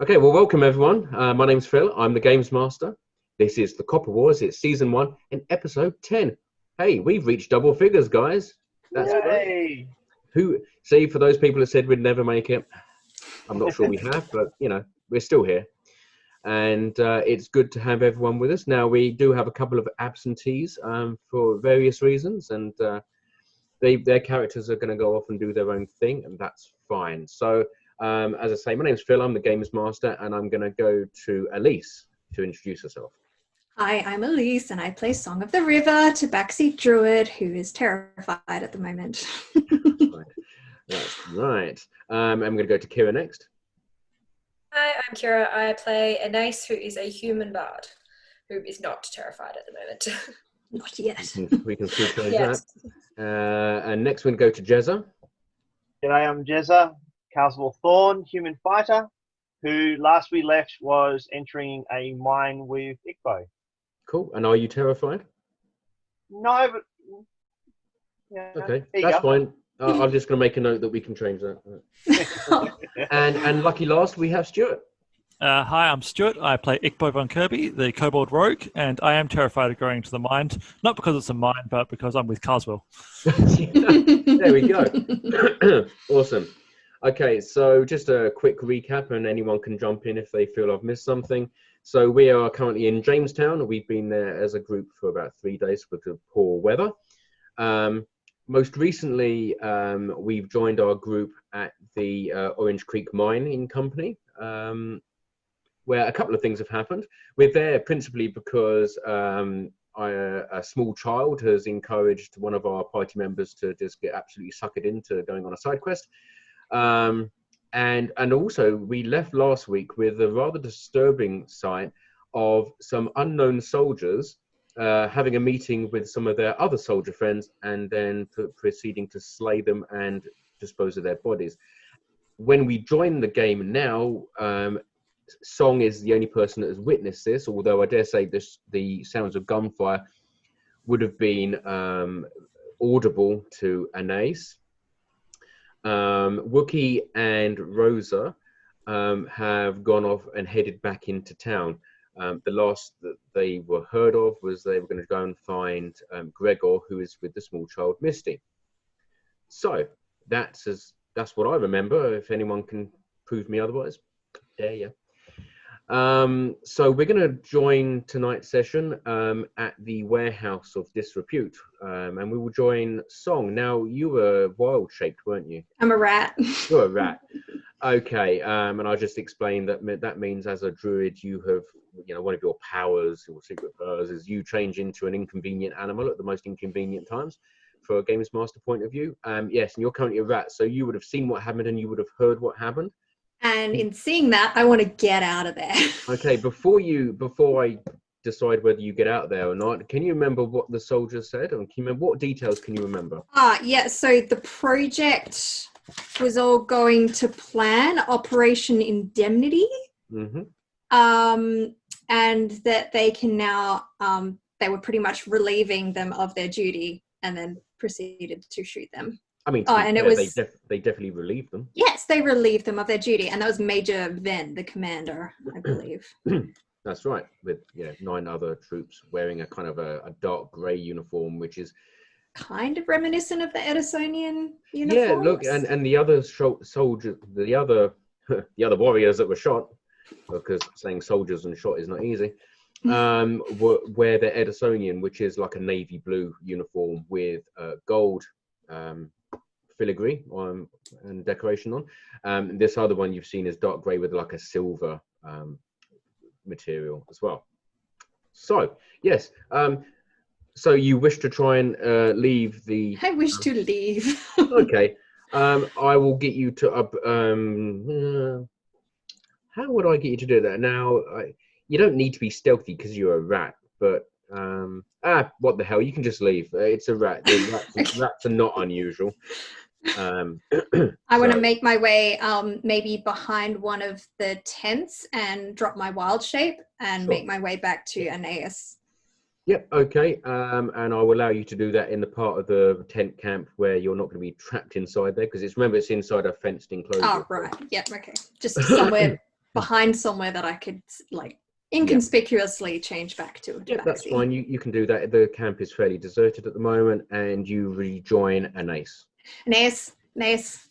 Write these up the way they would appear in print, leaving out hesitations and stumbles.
Okay, well, welcome everyone. My name's Phil. I'm the Games Master. This is the Copper Wars. It's Season 1 and Episode 10. Hey, we've reached double figures, guys. That's great. See, for those people that said we'd never make it, I'm not sure we have, but, you know, we're still here. And it's good to have everyone with us. Now, we do have a couple of absentees for various reasons, and their characters are going to go off and do their own thing, and that's fine. So, as I say, my name's Phil. I'm the Games Master, and I'm going to go to Alyce to introduce herself. Hi, I'm Alyce, and I play Song of the River to backseat Druid, who is terrified at the moment. That's right. I'm going to go to Kirra next. Hi, I'm Kirra. I play Anais, who is a human bard, who is not terrified at the moment. Not yet. We can see that. And next we're going to go to Jezza. G'day, I'm Jezza, Carswell Thorn, human fighter, who last we left was entering a mine with Ikor. Cool. And are you terrified? No, but yeah. Okay, that's fine. I'm just going to make a note that we can change that. and lucky last, we have Stuart. Hi, I'm Stuart. I play Ikor von Kirby, the Kobold Rogue, and I am terrified of going to the mine, not because it's a mine, but because I'm with Carswell. There we go. Awesome. Okay, so just a quick recap, and anyone can jump in if they feel I've missed something. So we are currently in Jamestown. We've been there as a group for about 3 days with the poor weather. Most recently, we've joined our group at the Orange Creek Mining Company, where a couple of things have happened. We're there principally because a small child has encouraged one of our party members to just get absolutely suckered into going on a side quest. And also, we left last week with a rather disturbing sight of some unknown soldiers having a meeting with some of their other soldier friends and then proceeding to slay them and dispose of their bodies. When we join the game now, Song is the only person that has witnessed this, although I dare say the sounds of gunfire would have been audible to Anais. Wookie and Rosa have gone off and headed back into town. The last that they were heard of was they were going to go and find Gregor, who is with the small child Misty. So that's what I remember. If anyone can prove me otherwise, there you. So we're going to join tonight's session at the Warehouse of Disrepute, and we will join Song. Now, you were wild-shaped, weren't you? I'm a rat. You're a rat. Okay, and I'll just explain that means as a druid, you have, one of your powers, your secret powers, is you change into an inconvenient animal at the most inconvenient times. For a Games Master point of view, yes, and you're currently a rat, so you would have seen what happened and you would have heard what happened. And in seeing that, I want to get out of there. Okay, before I decide whether you get out there or not, can you remember what the soldiers said? And can you remember what details can you remember? Yeah, so the project was all going to plan Operation Indemnity. Mm-hmm. And that they can now, they were pretty much relieving them of their duty and then proceeded to shoot them. I mean, and it was they definitely relieved them. Yes, they relieved them of their duty, and that was Major Venn, the commander, I believe. That's right, with 9 other troops wearing a kind of a dark grey uniform, which is kind of reminiscent of the Edisonian uniforms. Yeah, look, and the other soldiers, the other warriors that were shot, because saying soldiers and shot is not easy, wear their Edisonian, which is like a navy blue uniform with gold filigree and decoration on. This other one you've seen is dark grey with like a silver material as well. So yes, so you wish to try and leave the. I wish to leave. Okay, I will get you to how would I get you to do that? Now, you don't need to be stealthy because you're a rat, but what the hell? You can just leave. It's a rat. Rats are not unusual. I want to make my way maybe behind one of the tents and drop my wild shape and make my way back to Anais. Yep, okay. And I will allow you to do that in the part of the tent camp where you're not going to be trapped inside there, because remember, it's inside a fenced enclosure. Oh, right. Yep, okay. Just somewhere behind somewhere that I could like inconspicuously change back to a tabaxi. Yeah, that's fine. You can do that. The camp is fairly deserted at the moment, and you rejoin Anais. Anais. Yes,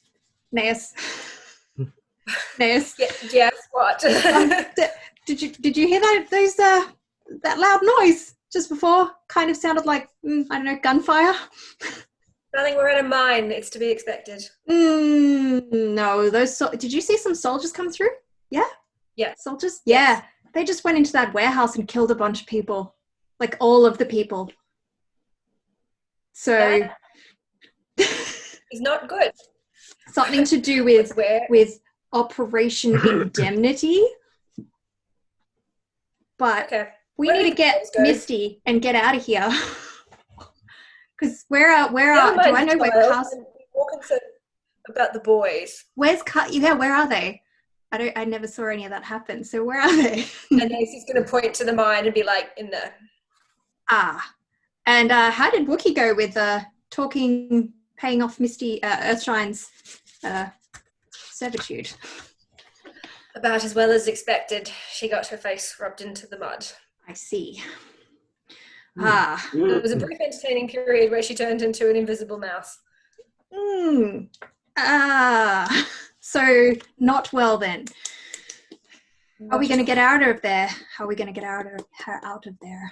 what? Did you hear that loud noise just before? Kind of sounded like I don't know, gunfire. Darling, we're in a mine. It's to be expected. No, did you see some soldiers come through? Yeah. Yeah. Soldiers. Yes. Yeah, they just went into that warehouse and killed a bunch of people, like all of the people. So it's not good. Something to do with Operation Indemnity. But we need to get Misty and get out of here. Because where are do I know where Carswell? More concerned about the boys. Where are they? I never saw any of that happen. So where are they? And Nancy's going to point to the mine and be like, in there. And how did Wookie go with paying off Misty Earthshine's servitude? About as well as expected. She got her face rubbed into the mud. I see. It was a brief entertaining period where she turned into an invisible mouse. So not well then. Are we going to get out of there? How are we going to get her out of there?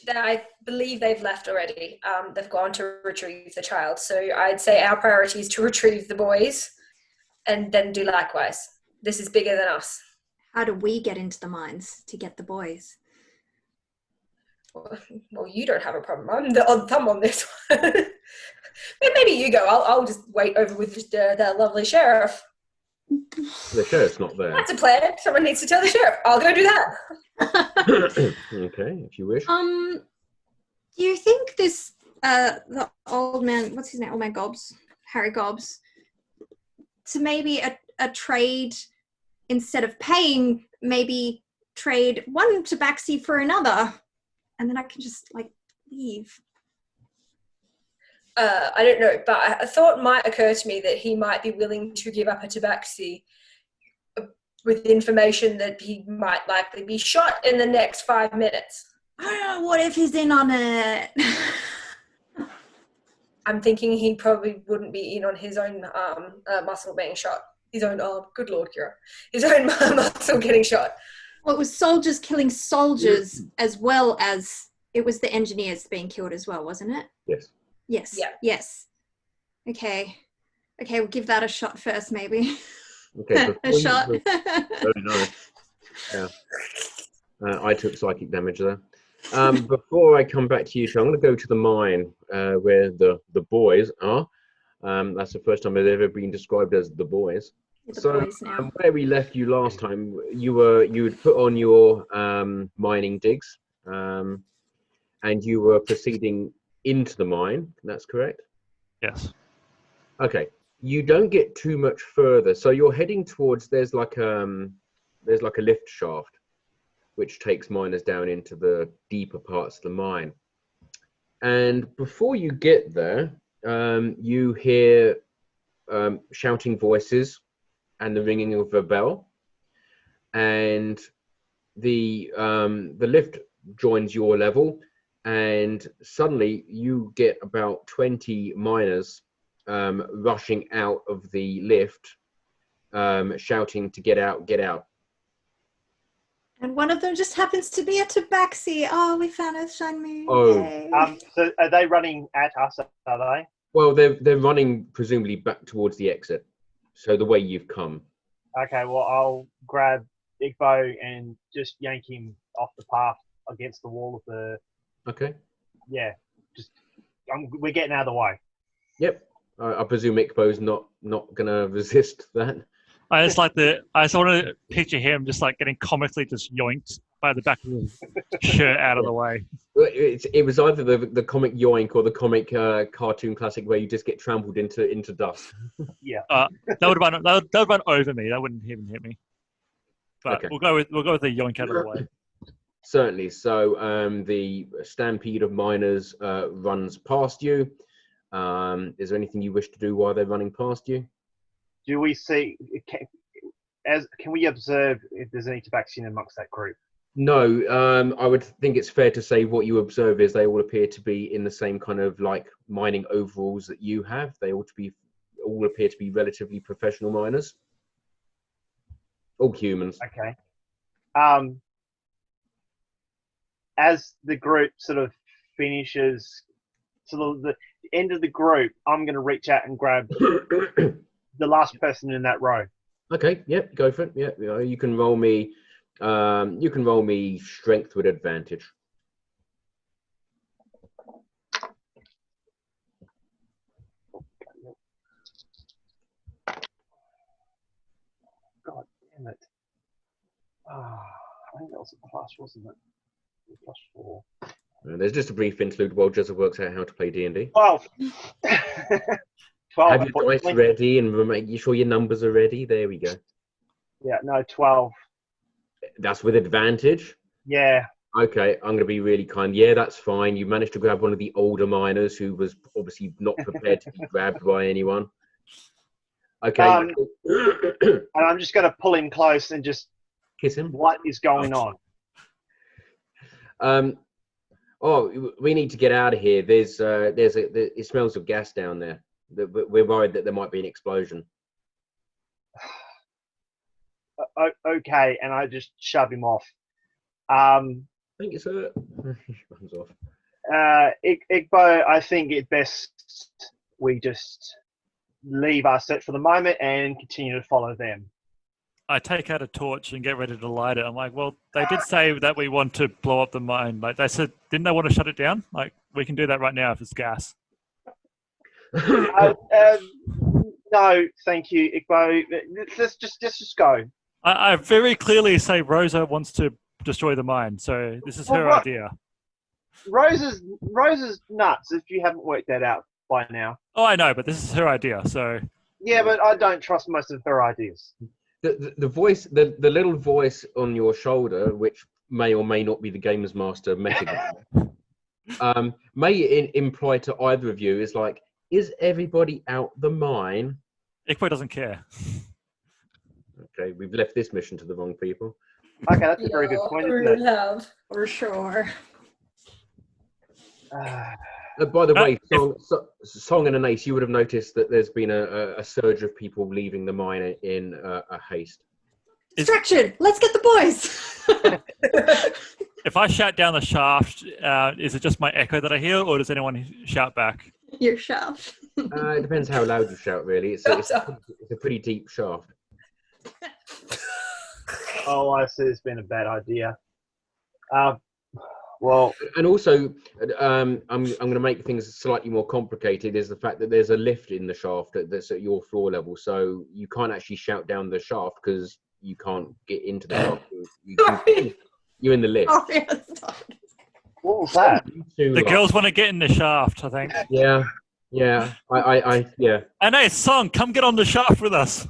I believe they've left already. They've gone to retrieve the child. So I'd say our priority is to retrieve the boys and then do likewise. This is bigger than us. How do we get into the mines to get the boys? Well, you don't have a problem. I'm the odd thumb on this one. Maybe you go. I'll just wait over with the lovely sheriff. The sheriff's not there. That's a plan. Someone needs to tell the sheriff. I'll go do that. Okay, if you wish. Do you think this the old man, what's his name? Old man Gobbs, Harry Gobbs, to maybe a trade instead of paying, maybe trade one tabaxi for another, and then I can just like leave. I don't know, but a thought might occur to me that he might be willing to give up a tabaxi with information that he might likely be shot in the next 5 minutes. I don't know, what if he's in on it? I'm thinking he probably wouldn't be in on his own muscle being shot. His own arm, good Lord, Kirra. His own muscle getting shot. Well, it was soldiers killing soldiers as well as it was the engineers being killed as well, wasn't it? Yes. Yes. Yeah. Yes. Okay, we'll give that a shot first, maybe. Okay. A shot. Very nice. Yeah. I took psychic damage there. Before I come back to you, I'm going to go to the mine where the boys are. That's the first time I've ever been described as the boys. Boys now. Where we left you last time, you'd put on your mining digs, and you were proceeding into the mine. That's correct? Yes. Okay. You don't get too much further, so you're heading towards. There's like a lift shaft, which takes miners down into the deeper parts of the mine. And before you get there, you hear shouting voices and the ringing of a bell, and the lift joins your level, and suddenly you get about 20 miners rushing out of the lift, shouting to get out, get out. And one of them just happens to be a tabaxi. Oh, we found a shine moon. Oh. So are they running at us, are they? Well, they're running presumably back towards the exit, so the way you've come. Okay, well, I'll grab Ikbo and just yank him off the path against the wall of the... Okay. Yeah, we're getting out of the way. Yep. I presume Ikbo's not going to resist that. I just want to picture him just like getting comically just yoinked by the back of his shirt out of the way. It was either the comic yoink or the comic cartoon classic where you just get trampled into dust. Yeah. That would run over me. That wouldn't even hit me. But okay. we'll go with the yoink out of the way. Certainly. So the stampede of miners runs past you. Is there anything you wish to do while they're running past you? Do we see? can we observe if there's any tabaxi amongst that group? No, I would think it's fair to say what you observe is they all appear to be in the same kind of like mining overalls that you have. They all appear to be relatively professional miners. All humans. Okay. As the group sort of finishes, sort of the end of the group, I'm going to reach out and grab the last person in that row. Okay. Yep. Go for it. Yep. You can roll me. You can roll me strength with advantage. God damn it. I think that was a plus, wasn't it? +4. There's just a brief interlude while Jezza works out how to play D&D. 12. 12. Have your dice ready and make sure your numbers are ready. There we go. Yeah, no, 12. That's with advantage? Yeah. Okay, I'm going to be really kind. Yeah, that's fine. You managed to grab one of the older miners who was obviously not prepared to be grabbed by anyone. Okay. And I'm just going to pull him close and just kiss him. What is going on? We need to get out of here. It smells of gas down there. We're worried that there might be an explosion. Okay, and I just shove him off. Thank you, sir. He runs off. Igbo, I think it best we just leave our search for the moment and continue to follow them. I take out a torch and get ready to light it. I'm like, well, they did say that we want to blow up the mine. Like they said, didn't they want to shut it down? Like we can do that right now if it's gas. No, thank you, Igbo. Let's just go. I very clearly say Rosa wants to destroy the mine, so this is her idea. Rosa's nuts. If you haven't worked that out by now. Oh, I know, but this is her idea, so. Yeah, but I don't trust most of her ideas. The voice, the little voice on your shoulder, which may or may not be the Games Master metagaming, may imply to either of you is like, is everybody out the mine? Ikbo doesn't care. Okay, we've left this mission to the wrong people. Okay, that's a very good point, isn't it? For sure. By the way, Song and Anais, you would have noticed that there's been a surge of people leaving the mine in a haste. Distraction! Let's get the boys! If I shout down the shaft, is it just my echo that I hear, or does anyone shout back? Your shaft. It depends how loud you shout, really. It's a pretty deep shaft. Oh, I see. It's been a bad idea. Well, and also, I'm going to make things slightly more complicated. Is the fact that there's a lift in the shaft that's at your floor level, so you can't actually shout down the shaft because you can't get into the shaft. You're in the lift. Oh, yeah, what was that? The girls want to get in the shaft, I think. Yeah. I yeah. Anais, Song, come get on the shaft with us.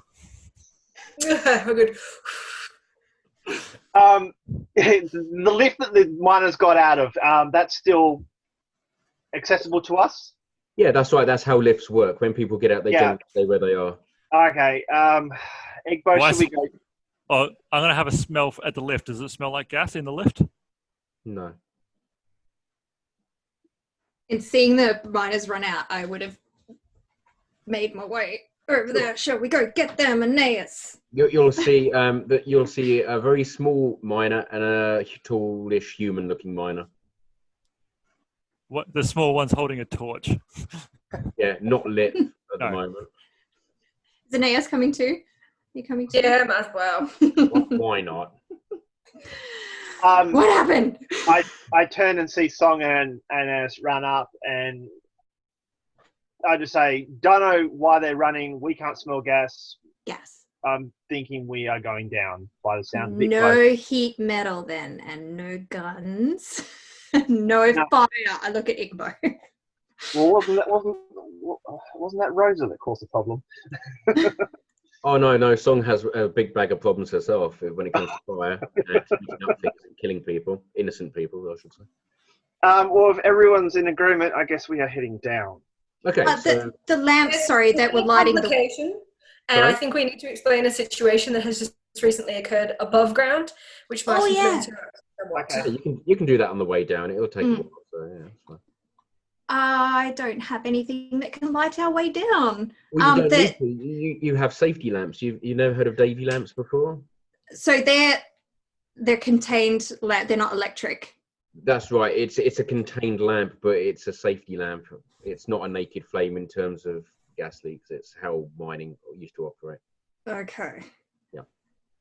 We're good. The lift that the miners got out of, that's still accessible to us? Yeah, that's right. That's how lifts work. When people get out, they don't stay where they are. Okay. Igbo, should we go? Oh, I'm going to have a smell at the lift. Does it smell like gas in the lift? No. In seeing the miners run out, I would have made my way over there. Shall we go get them, Anais? You'll see you'll see a very small miner and a tallish human-looking miner. What? The small one's holding a torch. Yeah, not lit at the moment. Is Anais coming too? Are you coming too? Yeah, as well. Why not? What happened? I turn and see Song and Anais run up, and I just say, don't know why they're running. We can't smell gas. Yes. I'm thinking we are going down by the sound of it. No heat metal then, and no guns. No fire. I look at Igbo. Well, wasn't that Rosa that caused the problem? Oh no! Song has a big bag of problems herself when it comes to fire and killing people, innocent people, I should say. Well, if everyone's in agreement, I guess we are heading down. Okay. The lamps, that were lighting the. And I think we need to explain a situation that has just recently occurred above ground, which might influence your somewhat. Okay. Yeah, you can do that on the way down. It'll take a while. So yeah, it's fine. I don't have anything that can light our way down. Well, you don't need to. You have safety lamps. You never heard of Davy lamps before? So they're contained. They're not electric. That's right. It's a contained lamp, but it's a safety lamp. It's not a naked flame in terms of gas leaks. It's how mining used to operate. Okay. Yeah.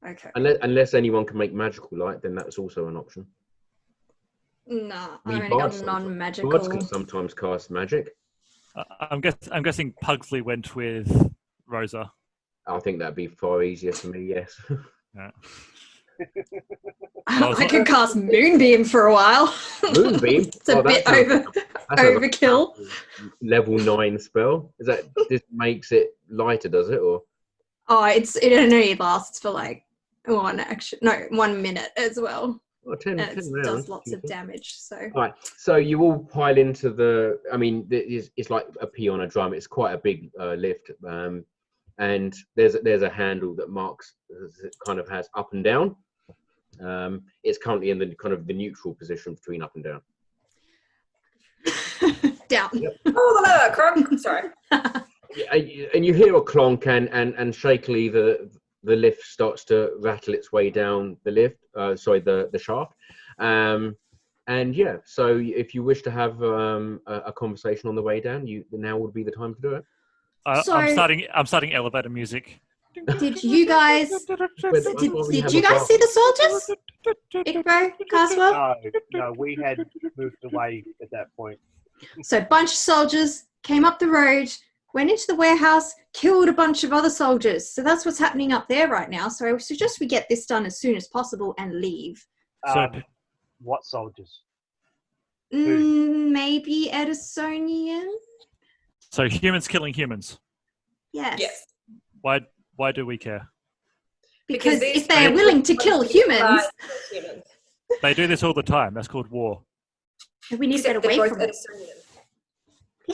Okay. Unless anyone can make magical light, then that's also an option. No, I mean, I've only got bards non-magical. Bards can sometimes cast magic. I'm guessing Pugsley went with Rosa. I think that'd be far easier for me. Yes. Yeah. I could cast Moonbeam for a while. Moonbeam. It's a bit overkill. Level 9 spell. Is that this makes it lighter? Does it or? Oh, it only lasts for like 1 minute as well. Well, 10 And it rounds. does lots of damage. So. All right, so you all pile into the. I mean, it's like a pea on a drum. It's quite a big lift, and there's a handle that marks. It kind of has up and down. It's currently in the kind of the neutral position between up and down. Down. Yep. Oh, the lever, Kronk. Sorry. And you hear a clonk, and shakily the lift starts to rattle its way down the lift. The shaft. And yeah, so if you wish to have a conversation on the way down, now would be the time to do it. I'm starting elevator music. Did you guys see the soldiers? Ikor, Carswell? No, we had moved away at that point. So a bunch of soldiers came up the road, went into the warehouse, killed a bunch of other soldiers. So that's what's happening up there right now. So I suggest we get this done as soon as possible and leave. What soldiers? Maybe Edisonian? So humans killing humans. Yes. Yes. Why do we care? Because if they're willing to kill humans, they do this all the time. That's called war. we need to get away from it.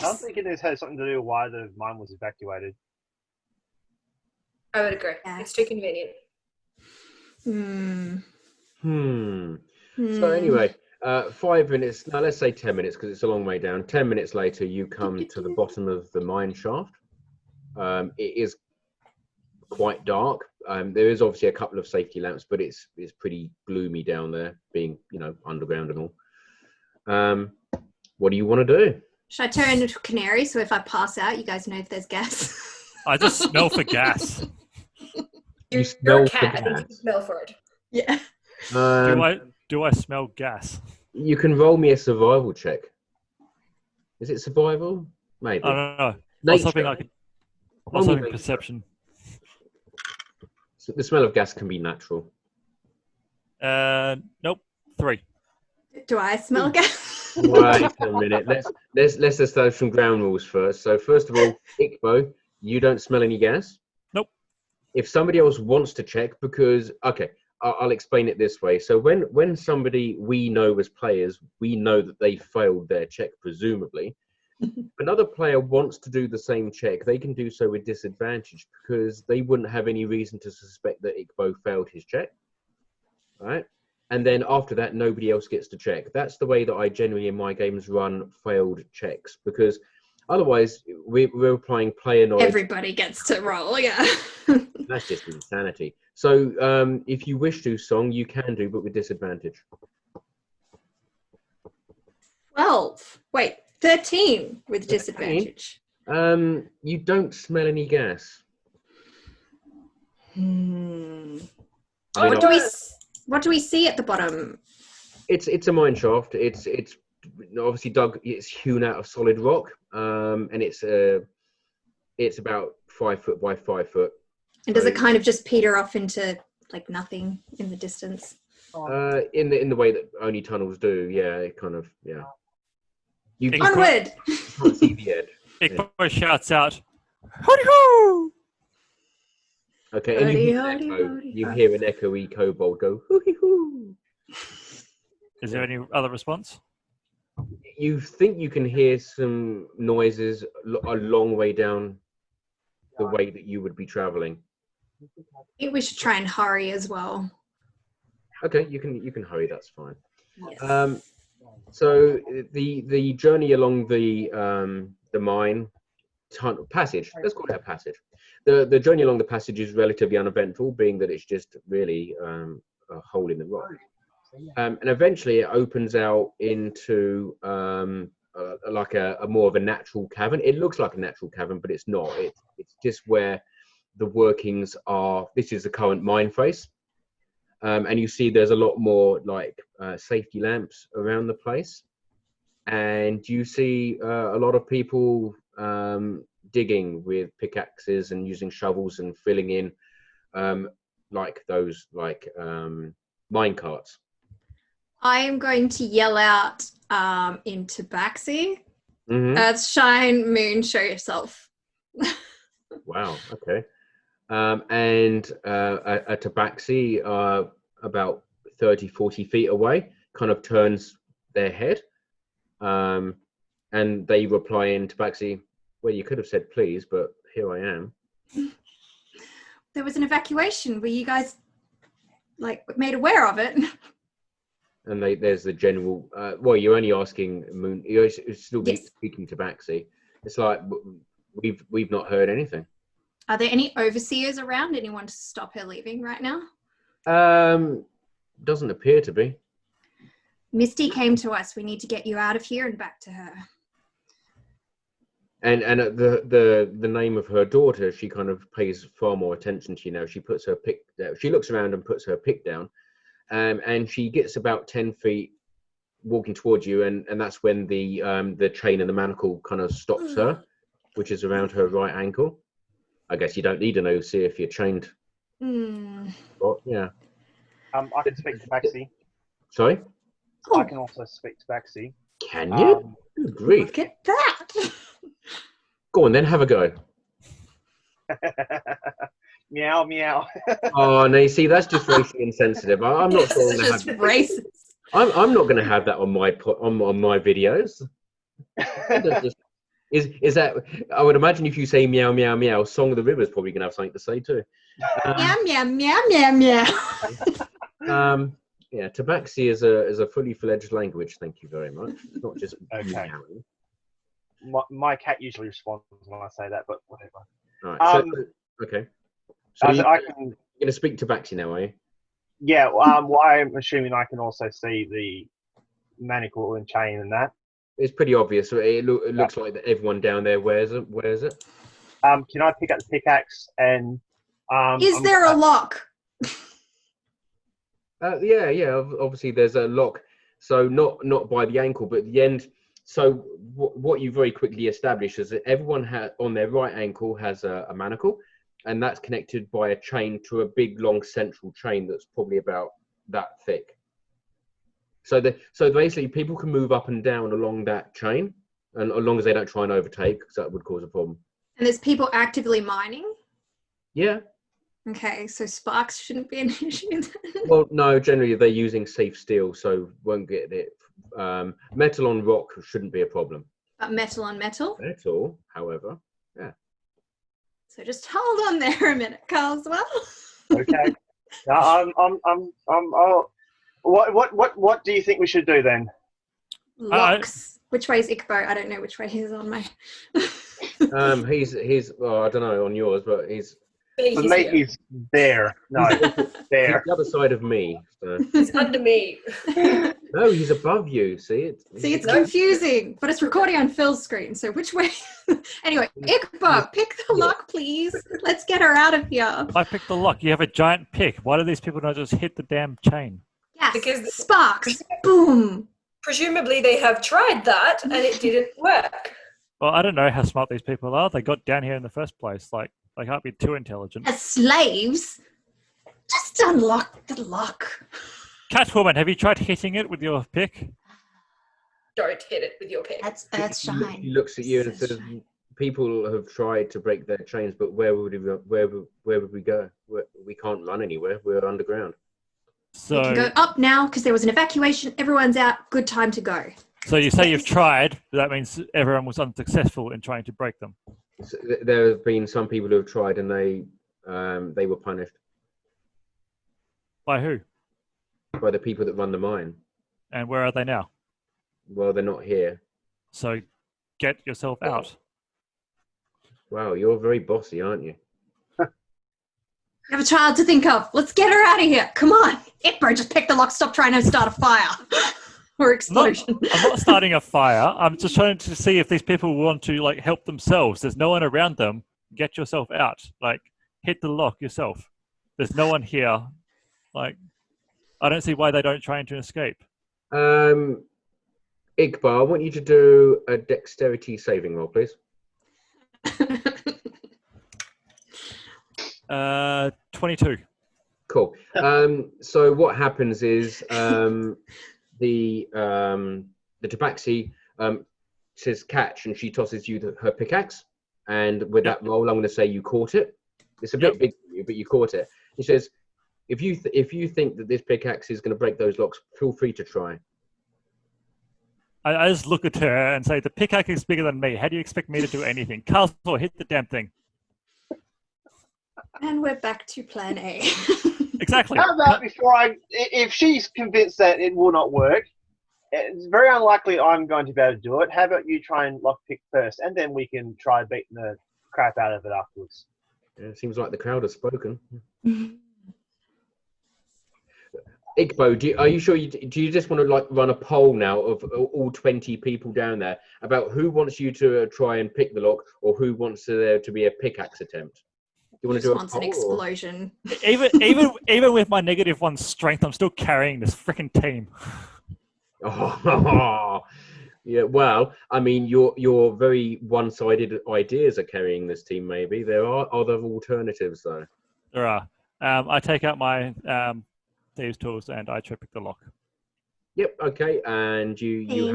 I'm thinking this has something to do with why the mine was evacuated. I would agree. Yeah. It's too convenient. So anyway, 5 minutes. Now let's say 10 minutes because it's a long way down. 10 minutes later, you come to the bottom of the mine shaft. It is quite dark. There is obviously a couple of safety lamps, but it's pretty gloomy down there, being underground and all. What do you want to do? Should I turn into a canary so if I pass out, you guys know if there's gas? I just smell for gas. You smell a cat. for I think you gas. smell for it. Yeah. Do I smell gas? You can roll me a survival check. Is it survival? Maybe. I don't know. Nature. What's something perception? So the smell of gas can be natural. Nope. 3. Do I smell gas? Wait a minute. Let's establish some ground rules first. So first of all, Ikbo, you don't smell any gas. Nope. If somebody else wants to check, because I'll explain it this way. So when somebody we know as players, we know that they failed their check, presumably. If another player wants to do the same check, they can do so with disadvantage because they wouldn't have any reason to suspect that Ikbo failed his check. Right? And then after that, nobody else gets to check. That's the way that I generally in my games run failed checks because otherwise we're applying player knowledge. Everybody gets to roll, yeah. That's just insanity. So if you wish to, Song, you can do, but with disadvantage. 12. Wait, 13 with disadvantage. You don't smell any gas. What do we see at the bottom? It's a mine shaft. It's obviously dug. It's hewn out of solid rock, and it's about 5 foot by 5 foot. And does it kind of just peter off into like nothing in the distance? In the way that only tunnels do, yeah. It kind of, yeah. You Onward! can't see the edge. Ikor shouts out, "Howdy-ho!" Okay, and you hear an echoey kobold go, hoo-hee-hoo. Is there any other response? You think you can hear some noises a long way down the way that you would be traveling. I think we should try and hurry as well. Okay, you can hurry. That's fine. Yes. So the journey along the mine passage. Let's call it a passage. The journey along the passage is relatively uneventful, being that it's just really a hole in the rock. And eventually it opens out into like a more of a natural cavern. It looks like a natural cavern, but it's not. It's just where the workings are. This is the current mine face. And you see there's a lot more like safety lamps around the place. And you see a lot of people digging with pickaxes and using shovels and filling in like those mine carts. I am going to yell out in Tabaxi. Mm-hmm. Earth, shine, moon, show yourself. Wow, okay. And a tabaxi about 30, 40 feet away kind of turns their head. And they reply in tabaxi, well, you could have said please, but here I am. There was an evacuation. Were you guys made aware of it? And there's the general, well, you're only asking Moon, you're still Yes. speaking tabaxi. It's like, we've not heard anything. Are there any overseers around? Anyone to stop her leaving right now? Doesn't appear to be. Misty came to us. We need to get you out of here and back to her. And the name of her daughter, she kind of pays far more attention to you now. She puts her pick down. She looks around and puts her pick down, and she gets about 10 feet walking towards you, and that's when the chain and the manacle kind of stops her, which is around her right ankle. I guess you don't need an OC if you're chained. But, yeah. I can speak to Baxi. Sorry? I can also speak to Baxi. Can you? Good grief. Look at that. Go on then, have a go. Meow, meow. Oh, no, you see, that's just racially insensitive. I'm not sure. It's just racist. I'm not going to have that on my videos. Is that? I would imagine if you say meow meow meow, Song of the River is probably going to have something to say too. Meow meow meow meow meow. Yeah, tabaxi is a fully fledged language. Thank you very much. It's not just Okay. meowing. My cat usually responds when I say that, but whatever. All right. Okay. So you're going to speak tabaxi now, are you? Yeah. Well, I'm assuming I can also see the manacle and chain and that. It's pretty obvious. It looks like that everyone down there wears it. Can I pick up the pickaxe and? Is there a lock? Yeah. Obviously, there's a lock. So not by the ankle, but the end. So what you very quickly establish is that everyone on their right ankle has a manacle, and that's connected by a chain to a big, long central chain that's probably about that thick. So basically, people can move up and down along that chain, and as long as they don't try and overtake, because that would cause a problem. And there's people actively mining? Yeah. Okay, so sparks shouldn't be an issue then. Well, no, generally they're using safe steel, so won't get it. Metal on rock shouldn't be a problem. But metal on metal? Metal, however, yeah. So just hold on there a minute, Carswell. Okay. What do you think we should do then? Locks. Which way is Ikbo? I don't know which way he's on my. He's well, I don't know on yours, but he's. For me, he's there. No, there. He's the other side of me. So. He's under me. No, he's above you. See it? See, it's confusing, but it's recording on Phil's screen. So which way? Anyway, Ikbo, pick the lock, please. Let's get her out of here. I picked the lock. You have a giant pick. Why do these people not just hit the damn chain? Yes, Because- sparks. Boom. Presumably they have tried that and it didn't work. Well, I don't know how smart these people are. They got down here in the first place. Like, they can't be too intelligent. As slaves, just unlock the lock. Catwoman, have you tried hitting it with your pick? Don't hit it with your pick. That's Earth shine. He looks at you and says, "People have tried to break their chains, but where would we go? We can't run anywhere. We're underground." We can go up now because there was an evacuation. Everyone's out. Good time to go. So you say you've tried, but that means everyone was unsuccessful in trying to break them. So there have been some people who have tried, and they they were punished By who? by the people that run the mine. And where are they now? Well, they're not here. So get yourself out. Wow, you're very bossy, aren't you? You have a child to think of. Let's get her out of here. Come on. Ikor, just pick the lock. Stop trying to start a fire or explosion. I'm not starting a fire. I'm just trying to see if these people want to like help themselves. There's no one around them. Get yourself out. Like, hit the lock yourself. There's no one here. Like, I don't see why they don't try to escape. Igbar, I want you to do a dexterity saving roll, please. 22. Cool. So what happens is the tabaxi says catch, and she tosses you her pickaxe, and with that roll, I'm going to say you caught it. It's a bit big for you, but you caught it. He says, if you think that this pickaxe is going to break those locks, feel free to try. I just look at her and say, the pickaxe is bigger than me. How do you expect me to do anything? Carswell, hit the damn thing. And we're back to plan A. Exactly. How about if she's convinced that it will not work, it's very unlikely I'm going to be able to do it. How about you try and lockpick first, and then we can try beating the crap out of it afterwards. Yeah, it seems like the crowd has spoken. Igbo, are you sure do you just want to like run a poll now of all 20 people down there about who wants you to try and pick the lock, or who wants there to be a pickaxe attempt? Do you want to do a wants poll, an explosion. Even with my -1 strength, I'm still carrying this freaking team. Oh, yeah. Well, I mean, your very one-sided ideas are carrying this team. Maybe there are other alternatives, though. There are. I take out my thieves' tools and I try to pick the lock. Yep. Okay. And you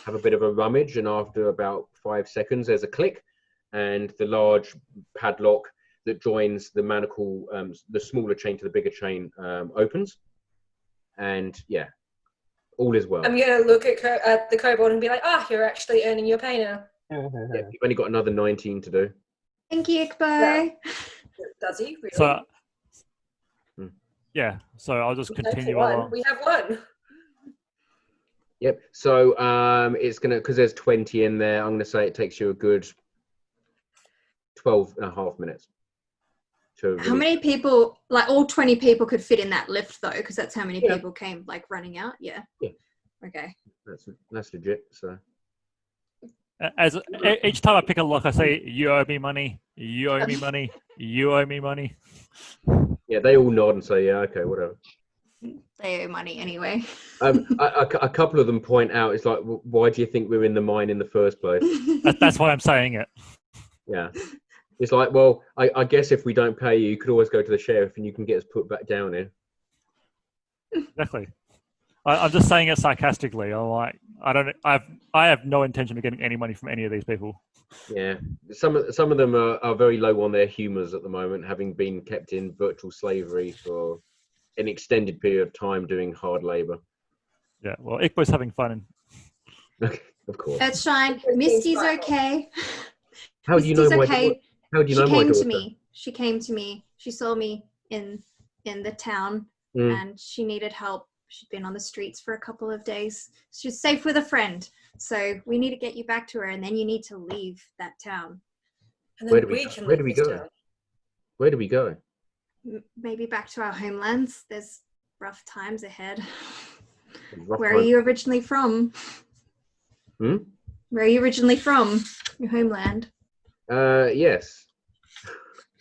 have a bit of a rummage, and after about 5 seconds, there's a click, and the large padlock that joins the manacle, the smaller chain to the bigger chain, opens, and yeah, all is well. I'm going to look at the kobold and be like, you're actually earning your pay now. Yeah, you've only got another 19 to do. Thank you, Ikbo. Yeah. Does he really? So, yeah, so I'll just continue on. We have one. Yep. So it's gonna, because there's 20 in there, I'm gonna say it takes you a good 12 and a half minutes. How many people, like all 20 people could fit in that lift though? Because that's how many people came like running out. Yeah. Yeah. Okay. That's legit. So as each time I pick a lock, I say, "You owe me money. You owe me money. You owe me money." Yeah, they all nod and say, "Yeah, okay, whatever." They owe money anyway. A couple of them point out, it's like, why do you think we're in the mine in the first place? That's why I'm saying it. Yeah. It's like, well, I guess if we don't pay you, you could always go to the sheriff and you can get us put back down here. Exactly. I'm just saying it sarcastically. I'm like, I have no intention of getting any money from any of these people. Yeah, some of them are very low on their humours at the moment, having been kept in virtual slavery for an extended period of time doing hard labour. Yeah, well, Ikbo's having fun. Of course. Earthshine, Misty's okay. How do you know my daughter? How do you know my daughter? She came to me. She saw me in the town, and she needed help. She'd been on the streets for a couple of days. She's safe with a friend. So we need to get you back to her, and then you need to leave that town. And then Where do we go? Where do we go? Maybe back to our homelands. There's rough times ahead. Where are you originally from? Where are you originally from? Your homeland? Yes.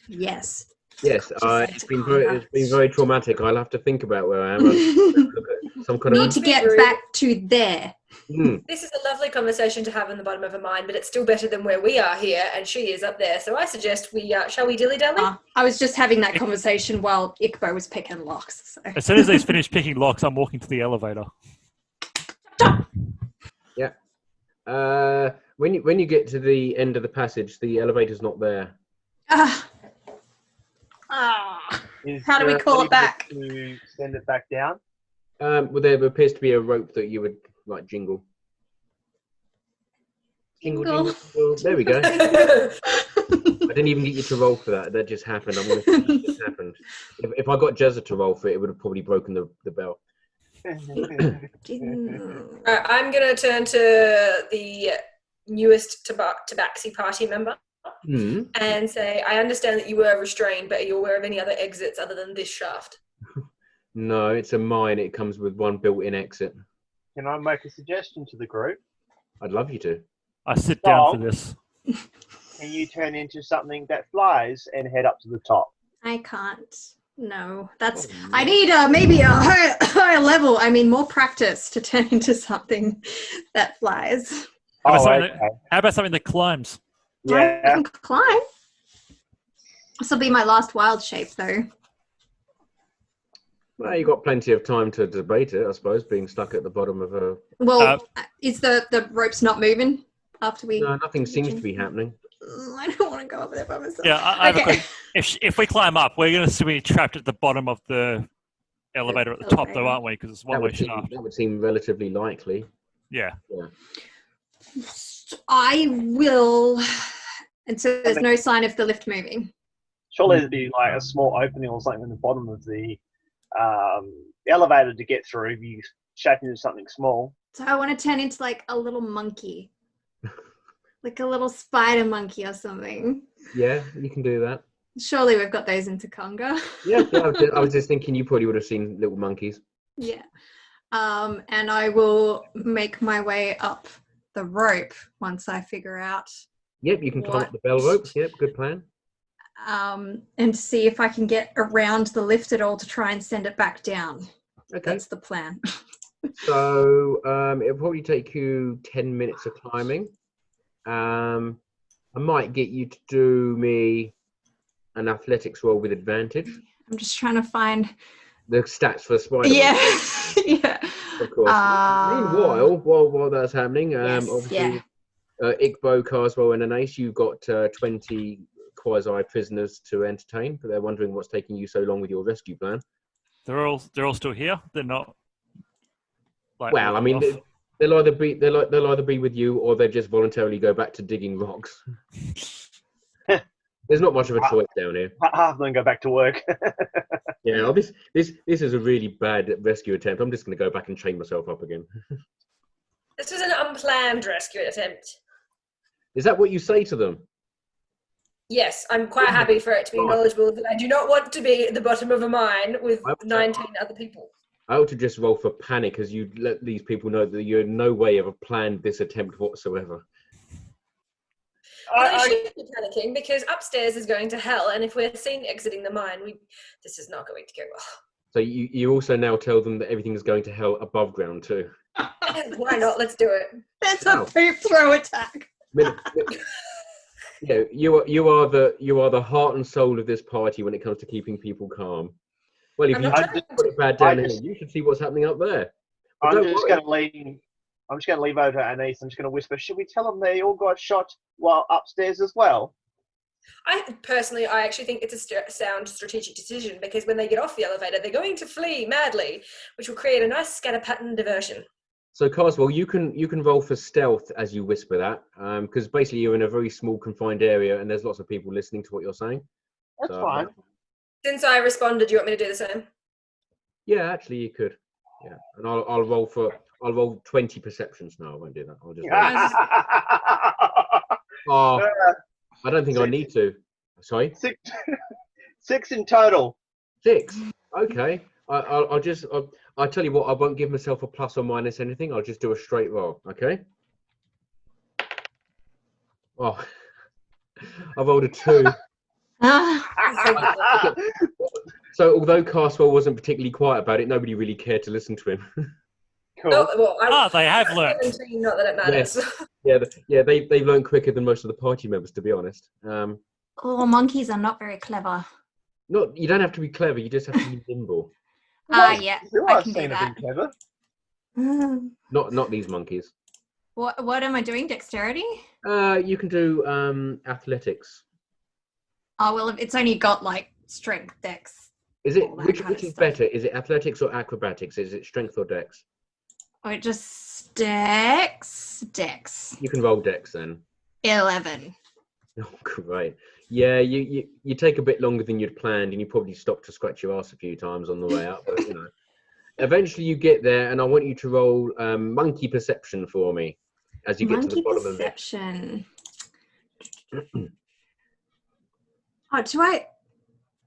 Yes. Yes, it's been very traumatic. I'll have to think about where I am. Some kind need to get back to there. This is a lovely conversation to have in the bottom of a mine, but it's still better than where we are here, and she is up there. So I suggest we shall we dilly-dally? I was just having that conversation while Ikbo was picking locks. So. As soon as he's finished picking locks, I'm walking to the elevator. Yeah. When you get to the end of the passage, the elevator's not there. How do we call it back? To send it back down? Well, there appears to be a rope that you would like jingle. Jingle. There we go. didn't even get you to roll for that. That just happened. I'm going to say it just happened. If I got Jezza to roll for it, it would have probably broken the bell. I'm going to turn to the newest Tabaxi party member and say, I understand that you were restrained, but are you aware of any other exits other than this shaft? No, it's a mine. It comes with one built-in exit. Can I make a suggestion to the group? I'd love you to. I sit down for this. Can you turn into something that flies and head up to the top? I can't. No, that's. I need maybe a higher level. I mean, more practice to turn into something that flies. How about something that climbs? I can climb. This will be my last wild shape, though. Well, you got plenty of time to debate it, I suppose. Being stuck at the bottom of a. Well, is the ropes not moving after we? No, nothing seems to be happening. I don't want to go up there by myself. Yeah, I have a question. If we climb up, we're going to be trapped at the bottom of the elevator at the top, though, aren't we? Because it's one-way shaft. That would seem relatively likely. Yeah. I will. And so there's no sign of the lift moving. Surely there'd be like a small opening or something in the bottom of the elevator to get through if you shape into something small. So I want to turn into like a little monkey. Like a little spider monkey or something. Yeah, you can do that. Surely we've got those in Takonga. Yeah, I was just thinking you probably would have seen little monkeys. Yeah. And I will make my way up the rope once I figure out. Yep, you can climb up the bell rope. Yep, good plan. And see if I can get around the lift at all to try and send it back down. Okay. That's the plan. So it'll probably take you 10 minutes of climbing. I might get you to do me an athletics roll with advantage. I'm just trying to find the stats for Spider-Man. Yeah, yeah. Of course. Meanwhile, while that's happening, yes, obviously, Ikor, Carswell, and Anais, you've got 20 quasi-prisoners to entertain, but they're wondering what's taking you so long with your rescue plan. They're all still here. They're not. Like, well, I mean, they'll either be with you, or they'll just voluntarily go back to digging rocks. There's not much of a choice down here. Half of them go back to work. Yeah, this is a really bad rescue attempt. I'm just going to go back and chain myself up again. This was an unplanned rescue attempt. Is that what you say to them? Yes, I'm quite happy for it to be knowledgeable that I do not want to be at the bottom of a mine with 19 other people. I ought to just roll for panic as you let these people know that you in no way ever planned this attempt whatsoever. I shouldn't be panicking because upstairs is going to hell, and if we're seen exiting the mine, this is not going to go well. So you also now tell them that everything is going to hell above ground too. Why not? Let's do it. That's a poop throw attack. Yeah, you are the heart and soul of this party when it comes to keeping people calm. Well, if you put it bad down here, you should see what's happening up there. I'm just going to leave over to Anais. I'm just going to whisper, should we tell them they all got shot while upstairs as well? I actually think it's a sound strategic decision because when they get off the elevator, they're going to flee madly, which will create a nice scatter pattern diversion. So, Carswell, you can roll for stealth as you whisper that, because basically you're in a very small confined area and there's lots of people listening to what you're saying. That's fine. Since I responded, do you want me to do the same? Yeah, actually, you could. Yeah, and I'll roll 20 perceptions. No, I won't do that. I'll just. I don't think I need to. Sorry. 6 in total. 6. Okay. I'll tell you what. I won't give myself a plus or minus anything. I'll just do a straight roll. Okay. Oh, I rolled a 2. So although Carswell wasn't particularly quiet about it, nobody really cared to listen to him. Cool. They have learned. Not that it matters. Yeah, they've learned quicker than most of the party members, to be honest. Monkeys are not very clever. You don't have to be clever. You just have to be nimble. Yeah, I can do that. Clever. Not these monkeys. What am I doing? Dexterity? You can do athletics. Oh well, it's only got like strength, dex. Is it which is better? Is it athletics or acrobatics? Is it strength or dex? Oh, just dex. You can roll dex then. 11. Oh, great. Yeah, you take a bit longer than you'd planned, and you probably stop to scratch your ass a few times on the way up. But eventually you get there, and I want you to roll monkey perception for me as you get to the bottom of the lift. Perception. Oh,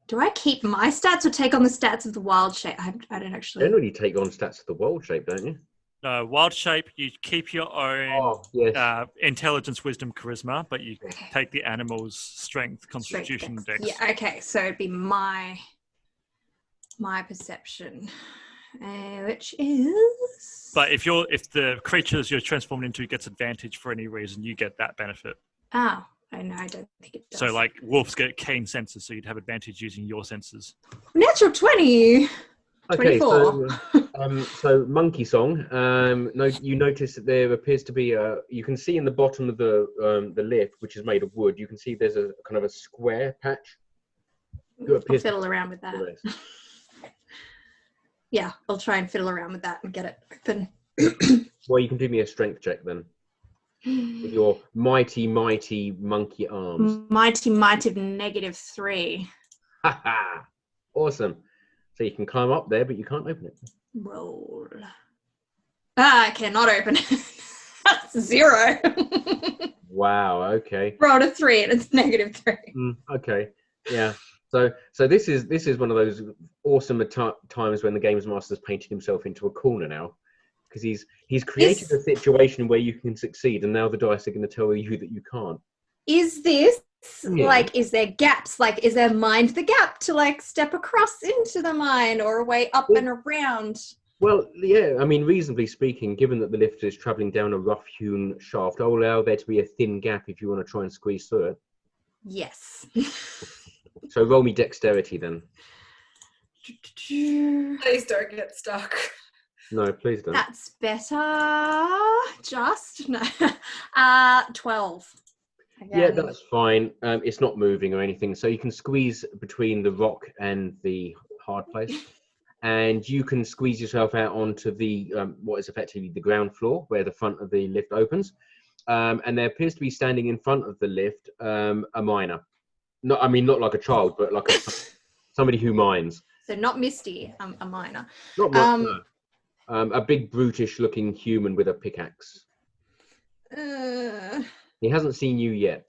do I keep my stats or take on the stats of the wild shape? I don't actually. Generally, take on stats of the wild shape, don't you? No, wild shape, you keep your own intelligence, wisdom, charisma, but you take the animal's strength, constitution, dex. Yeah, okay, so it'd be my perception, which is. But if the creatures you're transformed into gets advantage for any reason, you get that benefit. Oh, no, I don't think it does. So, like wolves get keen senses, so you'd have advantage using your senses. Natural 20. Okay, 24. so monkey song. You notice that there appears to be you can see in the bottom of the lift, which is made of wood. You can see there's a kind of a square patch. I'll fiddle around with that. Yeah, I'll try and fiddle around with that and get it open. Well, you can do me a strength check then. With your mighty monkey arms. Mighty -3. Ha ha! Awesome. So you can climb up there, but you can't open it. Roll. I cannot open it. That's 0. Wow. Okay. Rolled a 3 and it's -3. Okay. Yeah. So this is one of those awesome times when the games master's painted himself into a corner now, because he's created a situation where you can succeed, and now the dice are going to tell you that you can't. Is this like, is there gaps? Like, is there mind the gap to like step across into the mine or a way up and around? Well, yeah, I mean, reasonably speaking, given that the lift is travelling down a rough-hewn shaft, I'll allow there to be a thin gap if you want to try and squeeze through it. Yes. So roll me dexterity then. Please don't get stuck. No, please don't. That's better. Just no. 12. Again. Yeah, that's fine. It's not moving or anything, so you can squeeze between the rock and the hard place, and you can squeeze yourself out onto the what is effectively the ground floor where the front of the lift opens. And there appears to be standing in front of the lift a miner. Not like a child, but like somebody who mines. So not Misty, a miner. Not no. A big brutish-looking human with a pickaxe. He hasn't seen you yet.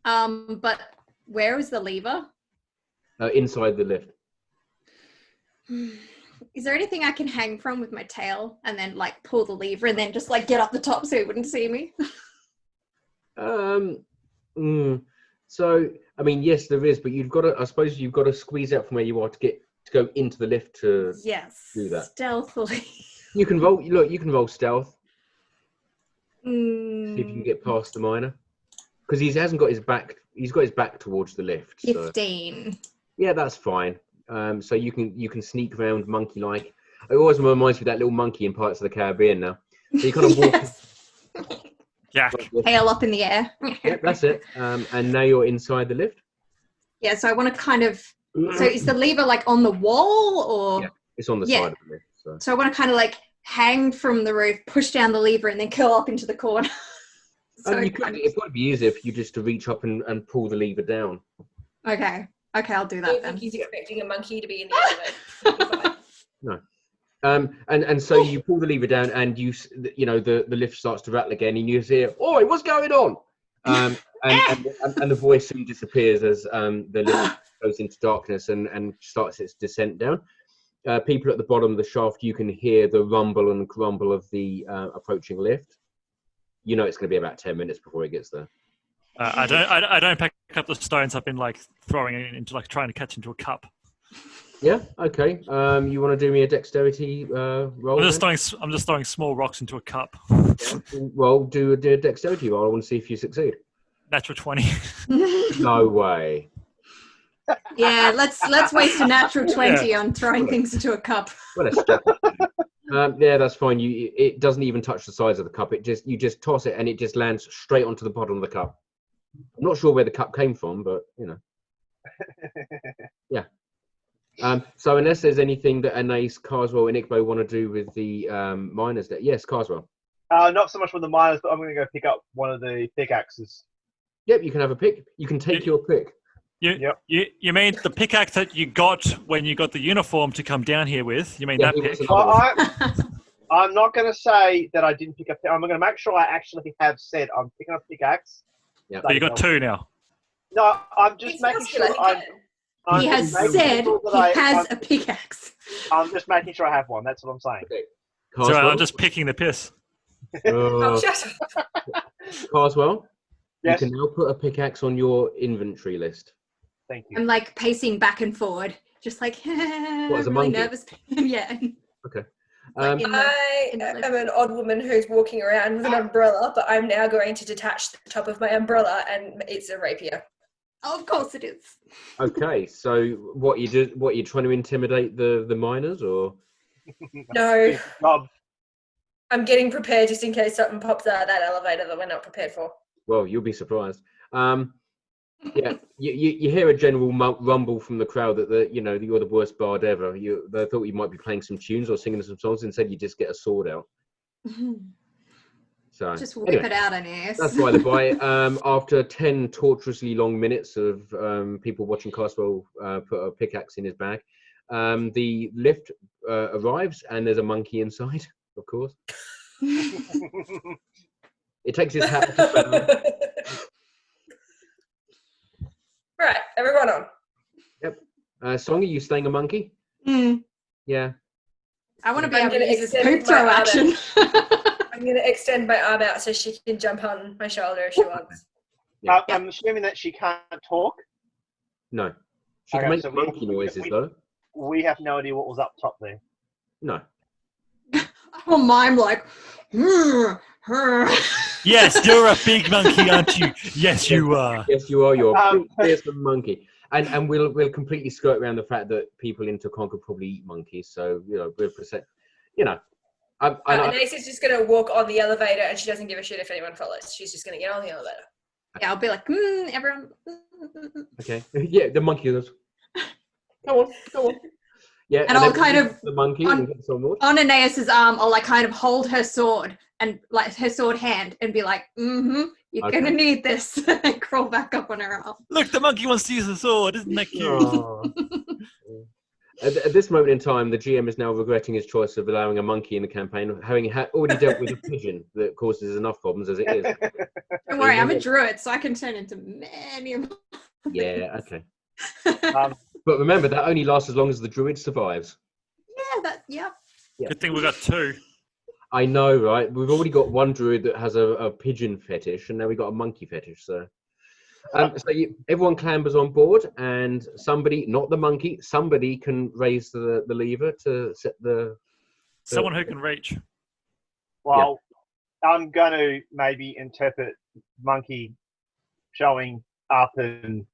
But where is the lever? Inside the lift. Is there anything I can hang from with my tail and then like pull the lever and then just like get up the top so he wouldn't see me? So I mean, yes, there is, but I suppose you've got to squeeze out from where you are to go into the lift to do that. Stealthily. You can roll. Look, you can roll stealth. See if you can Mm, get past the miner, because he hasn't got his back. He's got his back towards the lift. 15. So. Yeah, that's fine. So you can sneak around monkey-like. It always reminds me of that little monkey in Pirates of the Caribbean. Now, so you kind of walk. Yeah. Tail up in the air. Yep, that's it. And now you're inside the lift. Yeah, so I want to kind of. So is the lever like on the wall or? Yeah, it's on the side of the lift. So I want to kind of like hang from the roof, push down the lever, and then curl up into the corner. It would be easier if you just to reach up and pull the lever down. Okay, I'll do I that don't then. think he's expecting a monkey to be in the elevator. No. And so you pull the lever down, and the lift starts to rattle again, and you hear, "Oi, what's going on?" And the voice soon disappears as the lift goes into darkness and starts its descent down. People at the bottom of the shaft, you can hear the rumble and grumble of the approaching lift. You know it's going to be about 10 minutes before it gets there. I don't pick up the stones. I've been like throwing it into like trying to catch into a cup. Yeah. Okay. You want to do me a dexterity roll? I'm just throwing small rocks into a cup. Yeah. Well, do a dexterity roll. I want to see if you succeed. Natural 20. No way. Yeah, let's waste a natural 20 on throwing things into a cup. What a step. Yeah, that's fine. It doesn't even touch the sides of the cup. You just toss it and it just lands straight onto the bottom of the cup. I'm not sure where the cup came from, but yeah. So unless there's anything that Anais, Carswell, and Ikor want to do with the miners, yes, Carswell. Not so much with the miners, but I'm going to go pick up one of the pickaxes. Yep, you can have a pick. You can take your pick. You mean the pickaxe that you got when you got the uniform to come down here with? You mean Yeah, that he pick? wants Well, I'm not going to say that I didn't pick up. I'm going to make sure I actually have said I'm picking up pickaxe. Yeah. So you got two now. No, I'm just It's making muscular, sure he I'm He has making said sure he that has a pickaxe. I'm just making sure I have one. That's what I'm saying. Okay. So Carswell. I'm just picking the piss. Oh, shut up. Carswell, Yes. you can now put a pickaxe on your inventory list. Thank you. I'm like pacing back and forward, just like as a really monkey? nervous. Yeah. Okay. Like in the- I in the am an odd woman who's walking around with an umbrella, but I'm now going to detach the top of my umbrella, and it's a rapier. Oh, of course it is. Okay. So what you're trying to intimidate the miners, or? No, Rob, I'm getting prepared just in case something pops out of that elevator that we're not prepared for. Well, you'll be surprised. Yeah, you hear a general rumble from the crowd that you're the worst bard ever. They thought you might be playing some tunes or singing some songs. Instead, you just get a sword out. So Just whip anyway, it out, Anais. that's by the by. After 10 torturously long minutes of people watching Carswell put a pickaxe in his bag, the lift arrives and there's a monkey inside, of course. It takes his hat off his back. Right, everyone on. Yep. Song, are you staying a monkey? Mm. Yeah. I want to be I'm able to gonna use this extend poop my throw arm action. I'm going to extend my arm out so she can jump on my shoulder if she wants. Yeah. I'm assuming that she can't talk. No. She can Okay, make so monkey noises, though. We have no idea what was up top there. No. Oh, mime like. Yes, you're a big monkey, aren't you? Yes, you are. Yes, you are. You're a big, fearsome monkey. And we'll completely skirt around the fact that people in Takonka probably eat monkeys. So, we're Anais is just going to walk on the elevator and she doesn't give a shit if anyone follows. She's just going to get on the elevator. Yeah, I'll be like, everyone. Okay. Yeah, the monkey goes, go on. Yeah, And I'll then kind of the monkey and get some more. On Anais's arm, I'll like kind of hold her sword and like her sword hand and be like, you're gonna need this. And crawl back up on her arm. Look, the monkey wants to use the sword. Isn't that cute? Oh. At this moment in time, the GM is now regretting his choice of allowing a monkey in the campaign, having already dealt with a pigeon that causes enough problems as it is. Don't worry, I'm a druid, so I can turn into many. Yeah, okay. But remember, that only lasts as long as the druid survives. Yeah. Good thing we got two. I know, right? We've already got one druid that has a pigeon fetish, and now we've got a monkey fetish, so... everyone clambers on board, and somebody, not the monkey, somebody can raise the lever to set the... Someone who can reach. Well, I'm going to maybe interpret monkey showing up and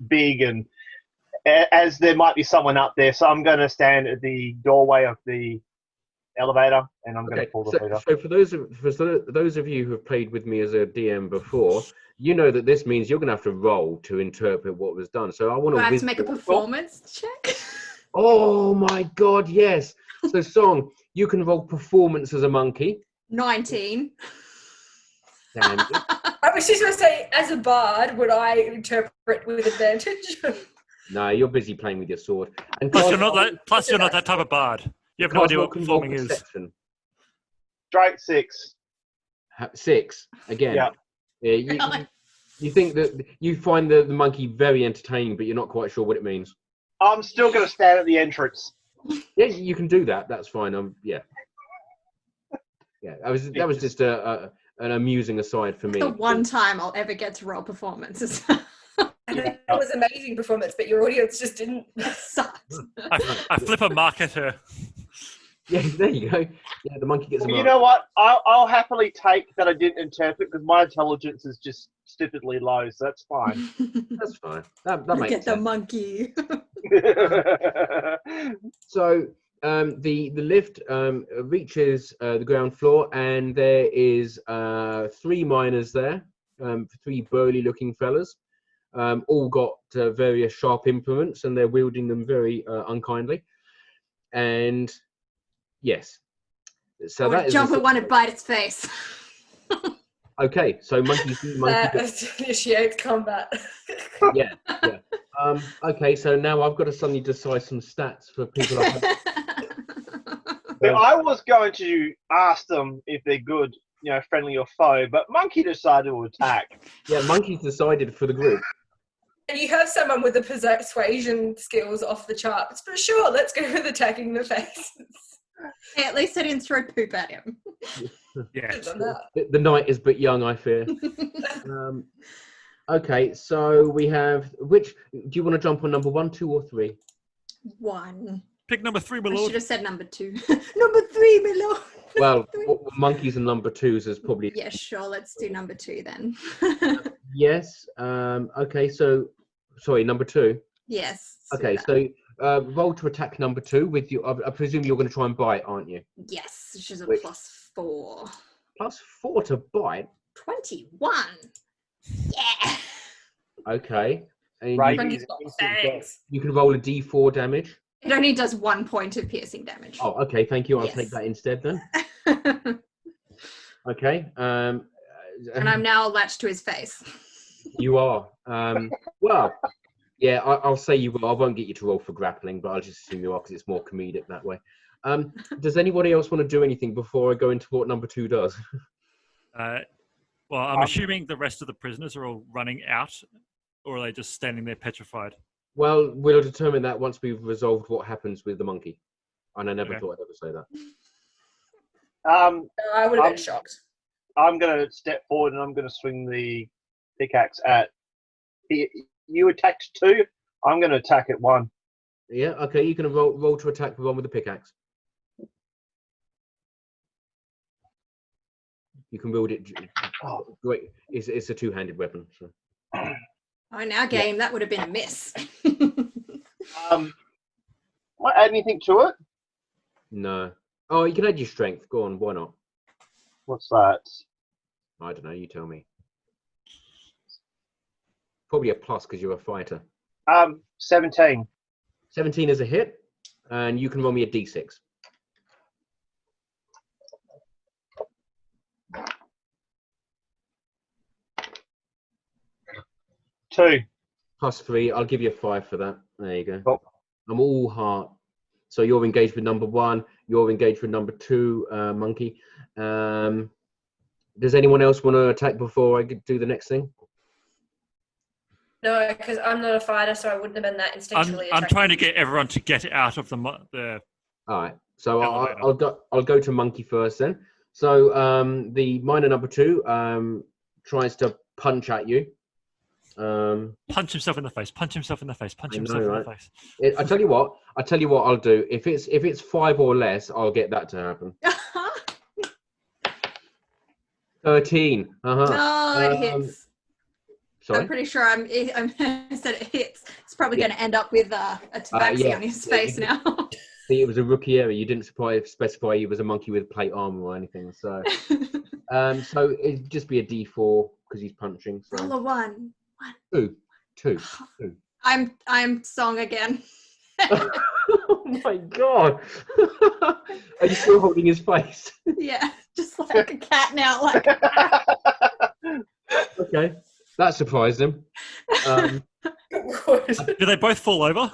big, and as there might be someone up there, so I'm going to stand at the doorway of the elevator, and I'm going to pull the lever. So for those of you who have played with me as a DM before, you know that this means you're going to have to roll to interpret what was done. So I want Do I have to make a performance check? Oh my god, yes. So Song, you can roll performance as a monkey. 19. Damn. I was just going to say, as a bard, would I interpret with advantage? No, you're busy playing with your sword. And Plus, you're not that type of bard. You have no idea what performing is. Straight 6. 6 again. Yeah. You think that you find the monkey very entertaining, but you're not quite sure what it means. I'm still going to stand at the entrance. Yeah, you can do that. That's fine. Yeah. That was just an amusing aside for me. The one time I'll ever get to roll performances. It was an amazing performance, but your audience just didn't. Sucked. I flip a mark at her. Yeah, there you go. Yeah, the monkey gets a mark. You know what? I'll happily take that I didn't interpret because my intelligence is just stupidly low, so that's fine. That's fine. That Look makes at sense. the monkey. So the lift reaches the ground floor, and there is 3 miners there, 3 burly-looking fellas, all got various sharp implements, and they're wielding them very unkindly. And yes, so I want to jump at one and bite its face. Okay, so monkey see, monkey do. Initiates combat. Yeah. Okay, so now I've got to suddenly decide some stats for people. But I was going to ask them if they're good, friendly or foe, but monkey decided to attack. Yeah, monkey's decided for the group. You have someone with the persuasion skills off the charts, but sure, let's go with attacking the faces. Hey, at least I didn't throw poop at him. Yeah. The night is but young, I fear. Okay, so we have which? Do you want to jump on number 1, 2, or 3? 1. Pick number 3, my I lord. should have said number 2. Number 3, my lord. Well, monkeys and number 2s is probably. Yeah, sure. Let's do number 2 then. Yes. Okay. So, sorry, number 2. Yes. Okay. So, roll to attack number 2 with you. I presume you're going to try and bite, aren't you? Yes, which is a Which- +4. +4 to bite. 21. Yeah. Okay. And Right. Monkey's got fangs. you can roll a D4 damage. It only does 1 point of piercing damage. Oh, okay. Thank you. I'll Yes. take that instead then. Okay. And I'm now latched to his face. You are. Well, yeah, I'll say you will. I won't get you to roll for grappling, but I'll just assume you are because it's more comedic that way. Does anybody else want to do anything before I go into what number 2 does? Well, I'm assuming the rest of the prisoners are all running out, or are they just standing there petrified? Well, we'll determine that once we've resolved what happens with the monkey. And I never Okay. thought I'd ever say that. I would have been shocked. I'm going to step forward and I'm going to swing the pickaxe at. You attacked 2. I'm going to attack at 1. Yeah, okay, you can roll to attack the one with the pickaxe. You can build it. Oh. Great. It's a 2-handed weapon. So. Oh, in our game, that would have been a miss. Might add anything to it? No. Oh, you can add your strength. Go on, why not? What's that? I don't know, you tell me. Probably a plus because you're a fighter. 17. 17 is a hit, and you can roll me a d6. Two. +3, I'll give you a 5 for that. There you go. Cool. I'm all heart. So you're engaged with number 1, you're engaged with number 2, monkey. Does anyone else want to attack before I do the next thing? No, because I'm not a fighter, so I wouldn't have been that instinctually I'm attacking. trying to get everyone to get out of the All right. So Elevator. I'll go to monkey first then. So the miner number 2 tries to punch at you. punch himself in the face. Punch himself in the face. Punch I know, himself in right? the face. I tell you what I'll do. If it's 5 or less, I'll get that to happen. 13. No, it hits. Sorry. I'm pretty sure I said it hits. It's probably going to end up with a tabaxi yeah. on his face now. See, it was a rookie area. You didn't specify he was a monkey with plate armor or anything. So, so it'd just be a D4 because he's punching. So Roll a 1. 2. I'm song again. Oh my god! Are you still holding his face? Yeah, just like a cat now. Like Okay, that surprised him. Do they both fall over?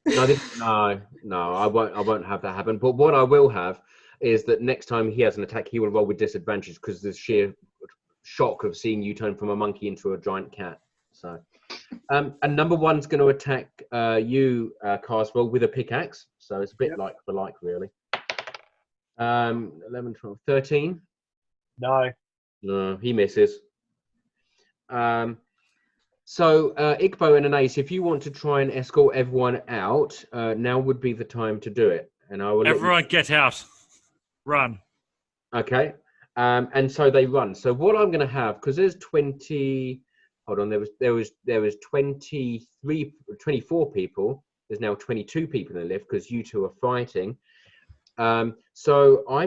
No, I won't have that happen. But what I will have is that next time he has an attack, he will roll with disadvantage because the sheer shock of seeing you turn from a monkey into a giant cat. So, and number 1's going to attack you, Carswell, with a pickaxe. So it's a bit like for like, really. 11, 12, 13. No, he misses. So, Ikbo and Anais, if you want to try and escort everyone out, now would be the time to do it. And I will. Everyone get out. Run. Okay. And so they run. So what I'm going to have, because there's 20. Hold on. There was 24 people. There's now 22 people in the lift because you two are fighting. So I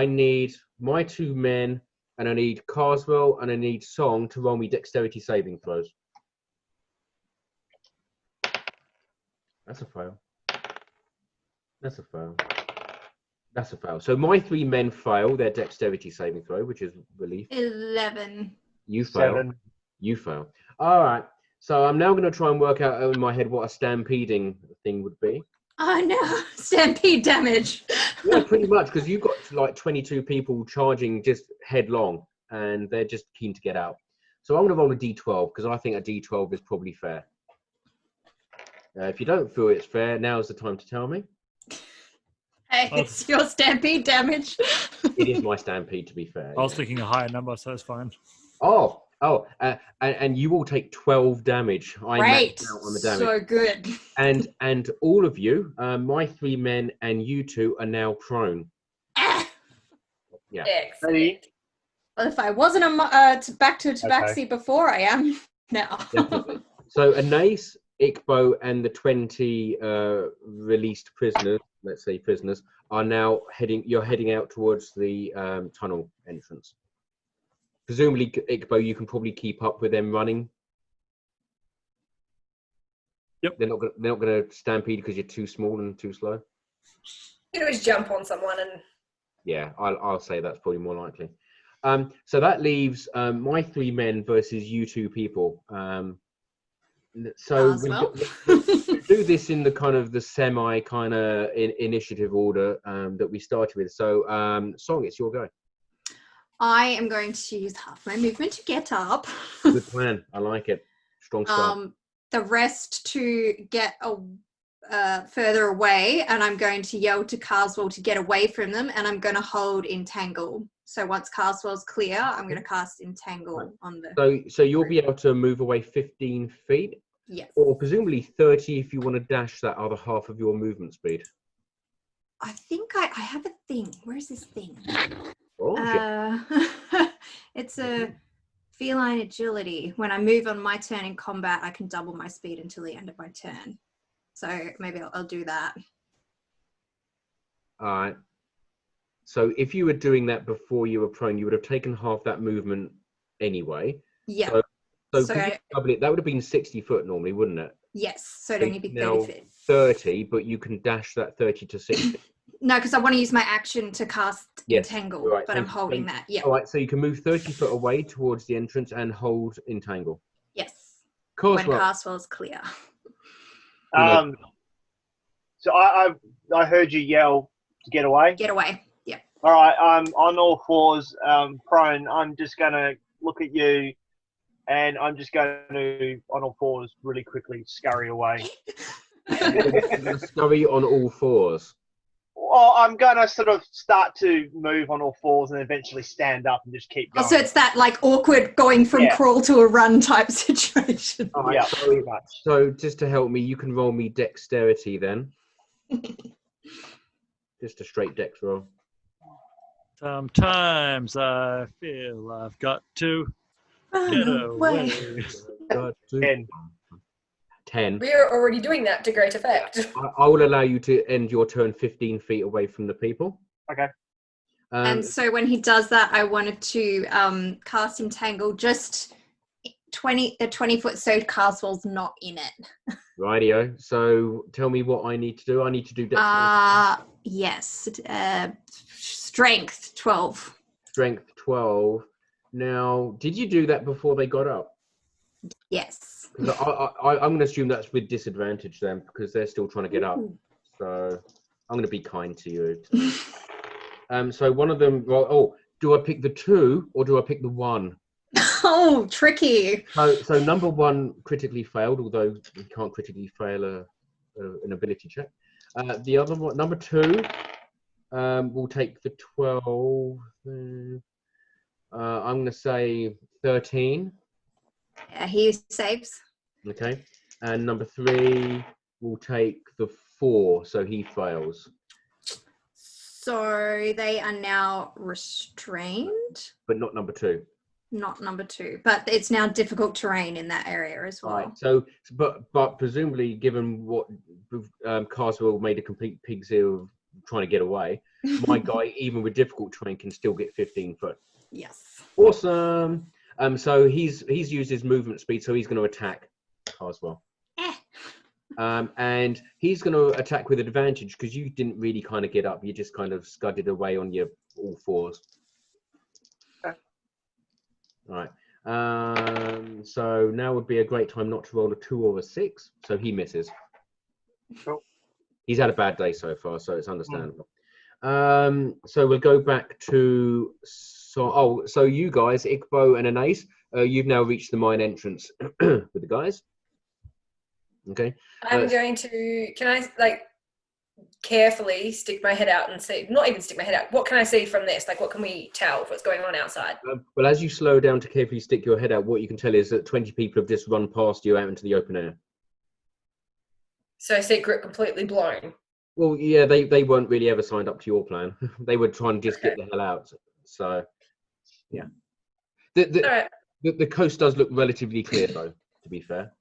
need my 2 men. And I need Carswell and I need Song to roll me dexterity saving throws. That's a fail. That's a fail. So my 3 men fail their dexterity saving throw, which is relief. 11. You fail. 7. You fail. All right. So I'm now going to try and work out in my head what a stampeding thing would be. Oh no, stampede damage. Yeah, pretty much, because you've got like 22 people charging just headlong, and they're just keen to get out. So I'm going to roll a d12, because I think a d12 is probably fair. If you don't feel it's fair, now's the time to tell me. Hey, it's your stampede damage. It is my stampede, to be fair. I was thinking a higher number, so it's fine. And you will take 12 damage. I Great. maxed out on the damage. So good. And all of you, my 3 men and you 2 are now prone. Yeah. Excellent. Well, if I wasn't back to tabaxi before, I am now. Definitely. So Anais, Ikbo, and the 20 released prisoners, let's say prisoners, are now heading out towards the tunnel entrance. Presumably, Ikbo, you can probably keep up with them running. Yep. They're not gonna stampede because you're too small and too slow. You can always jump on someone and. Yeah, I'll say that's probably more likely. So that leaves my 3 men versus you 2 people. So Carswell. we'll do this in the kind of the semi kind of initiative order that we started with. So Song, it's your go. I am going to use half my movement to get up. Good plan. I like it. Strong start. The rest to get further away, and I'm going to yell to Carswell to get away from them, and I'm going to hold Entangle. So once Carswell's clear, I'm going to cast Entangle on the... So you'll be able to move away 15 feet? Yes. Or presumably 30 if you want to dash that other half of your movement speed. I think I have a thing. Where's this thing? Oh, It's a feline agility. When I move on my turn in combat, I can double my speed until the end of my turn. So maybe I'll do that. All right. So if you were doing that before you were prone, you would have taken half that movement anyway. Yeah. So double it, that would have been 60 foot normally, wouldn't it? Yes. So it'd only be 30 feet. 30, but you can dash that 30 to 60. No, because I want to use my action to cast Entangle, right. but I'm holding that. Yeah. All right, so you can move 30 foot away towards the entrance and hold Entangle. Yes. Carswell. When Carswell's clear. So I heard you yell to get away. Get away. Yeah. All right, I'm on all fours, prone. I'm just going to look at you, and I'm just going to, on all fours, really quickly scurry away. Scurry on all fours. Well, I'm going to sort of start to move on all fours and eventually stand up and just keep going. Oh, so it's that like awkward going from crawl to a run type situation. All right, yeah, very much. So just to help me, you can roll me dexterity then. Just a straight dex roll. Sometimes I feel I've got to get away. 10. We're already doing that to great effect. I will allow you to end your turn 15 feet away from the people. Okay. And so when he does that, I wanted to cast Entangle just 20 foot so Carswell's not in it. Rightio. So tell me what I need to do. I need to do dexterity. Yes. Strength 12. Strength 12. Now, did you do that before they got up? Yes. I'm going to assume that's with disadvantage then, because they're still trying to get up. So I'm going to be kind to you. So one of them. Well, do I pick the 2 or do I pick the 1? Oh, tricky. So number 1 critically failed, although you can't critically fail an ability check. The other one, number 2, will take the 12. I'm going to say 13. Yeah, he saves. Okay. And number 3 will take the 4, so he fails. So they are now restrained. But not number 2. Not number 2, but it's now difficult terrain in that area as well. Right. So, but presumably, given what Carswell made a complete pig's ear of trying to get away, my guy, even with difficult terrain, can still get 15 foot. Yes. Awesome. So he's used his movement speed, so he's going to attack Carswell. And he's going to attack with advantage because you didn't really kind of get up. You just kind of scudded away on your all fours. Okay. All right. So now would be a great time not to roll a 2 or a 6. So he misses. Cool. He's had a bad day so far, so it's understandable. So we'll go back to... So you guys, Ikbo and Anais, you've now reached the mine entrance with the guys. Okay. I'm going to, can I like carefully stick my head out and see, not even stick my head out, what can I see from this? Like what can we tell of what's going on outside? Well, as you slow down to carefully stick your head out, what you can tell is that 20 people have just run past you out into the open air. So secret completely blown. Well, yeah, they weren't really ever signed up to your plan. They would try and just get the hell out. So, yeah. The coast does look relatively clear, though, to be fair.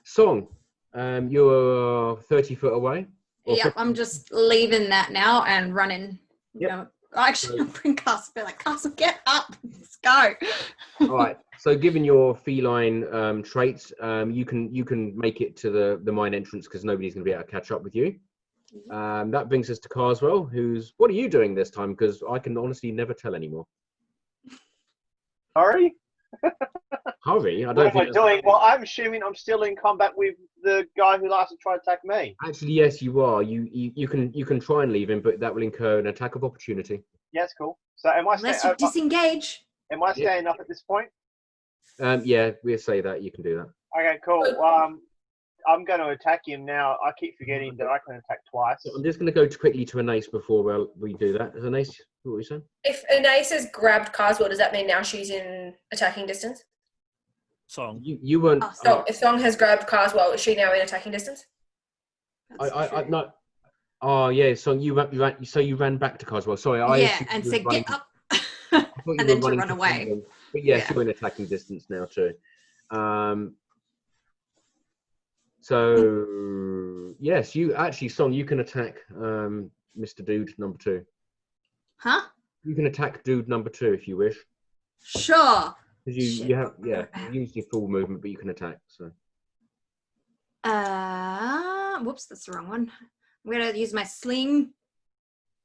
Song, you're 30 foot away. Yep, I'm just leaving that now and running. Yep. You know, actually, I'll bring Castle. Be like, Castle, get up. Let's go. All right. So, given your feline traits, you can make it to the mine entrance because nobody's going to be able to catch up with you. That brings us to Carswell, who's... What are you doing this time? Because I can honestly never tell anymore. Sorry? Hurry? I What don't am I think... doing? Well, I'm assuming I'm still in combat with the guy who last tried to attack me. Actually, yes, you are. You can try and leave him, but that will incur an attack of opportunity. Yeah, that's cool. So am I Unless you disengage. am I standing up at this point? Yeah, we'll say that. You can do that. Okay, cool. I'm going to attack him now. I keep forgetting that I can attack twice. So I'm just going to go quickly to Anais before we do that. Is Anais, what were you saying? If Anais has grabbed Carswell, does that mean now she's in attacking distance? Song. You weren't... So if Song has grabbed Carswell, is she now in attacking distance? I no. Oh yeah, so you ran back to Carswell. Sorry, And said, get up. And then to run away. But yes, you're in attacking distance now too. So yes, you actually, Song, you can attack Mr. Dude number 2. Huh? You can attack Dude number 2 if you wish. Sure. Because you have you use your full movement, but you can attack. So. Whoops, that's the wrong one. I'm gonna use my sling.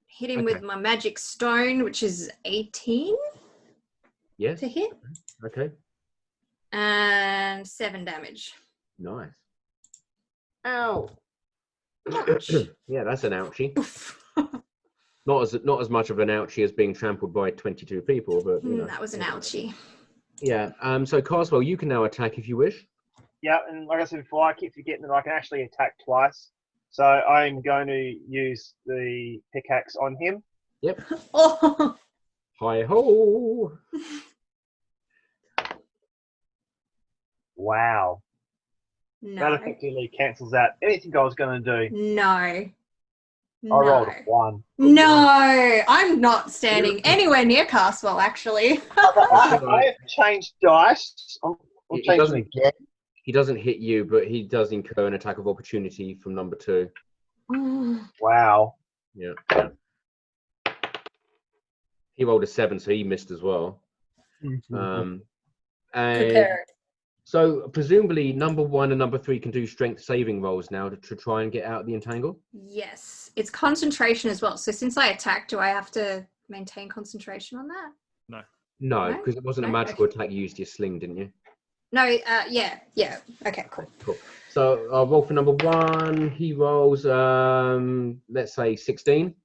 Hit him with my magic stone, which is 18. Yes. To hit. Okay. And 7 damage. Nice. Ow. Yeah, that's an ouchie. Not as much of an ouchie as being trampled by 22 people, but you know. That was an ouchie. Yeah. So Carswell, you can now attack if you wish. Yeah, and like I said before, I keep forgetting that I can actually attack twice. So I'm going to use the pickaxe on him. Yep. Oh. Hi ho. Wow. No. That effectively cancels out anything I was going to do. No. I rolled a 1. No, I'm not standing anywhere near Carswell, actually. I have changed dice. I'm changing again. He doesn't hit you, but he does incur an attack of opportunity from number 2. Wow. Yeah. He rolled a 7, so he missed as well. And Prepared. so presumably number 1 and number 3 can do strength saving rolls now to try and get out of the entangle? Yes, it's concentration as well. So since I attack, do I have to maintain concentration on that? No, because it wasn't a magical attack. You used your sling, didn't you? No, yeah. Okay, cool. So I'll roll for number 1. He rolls, let's say 16.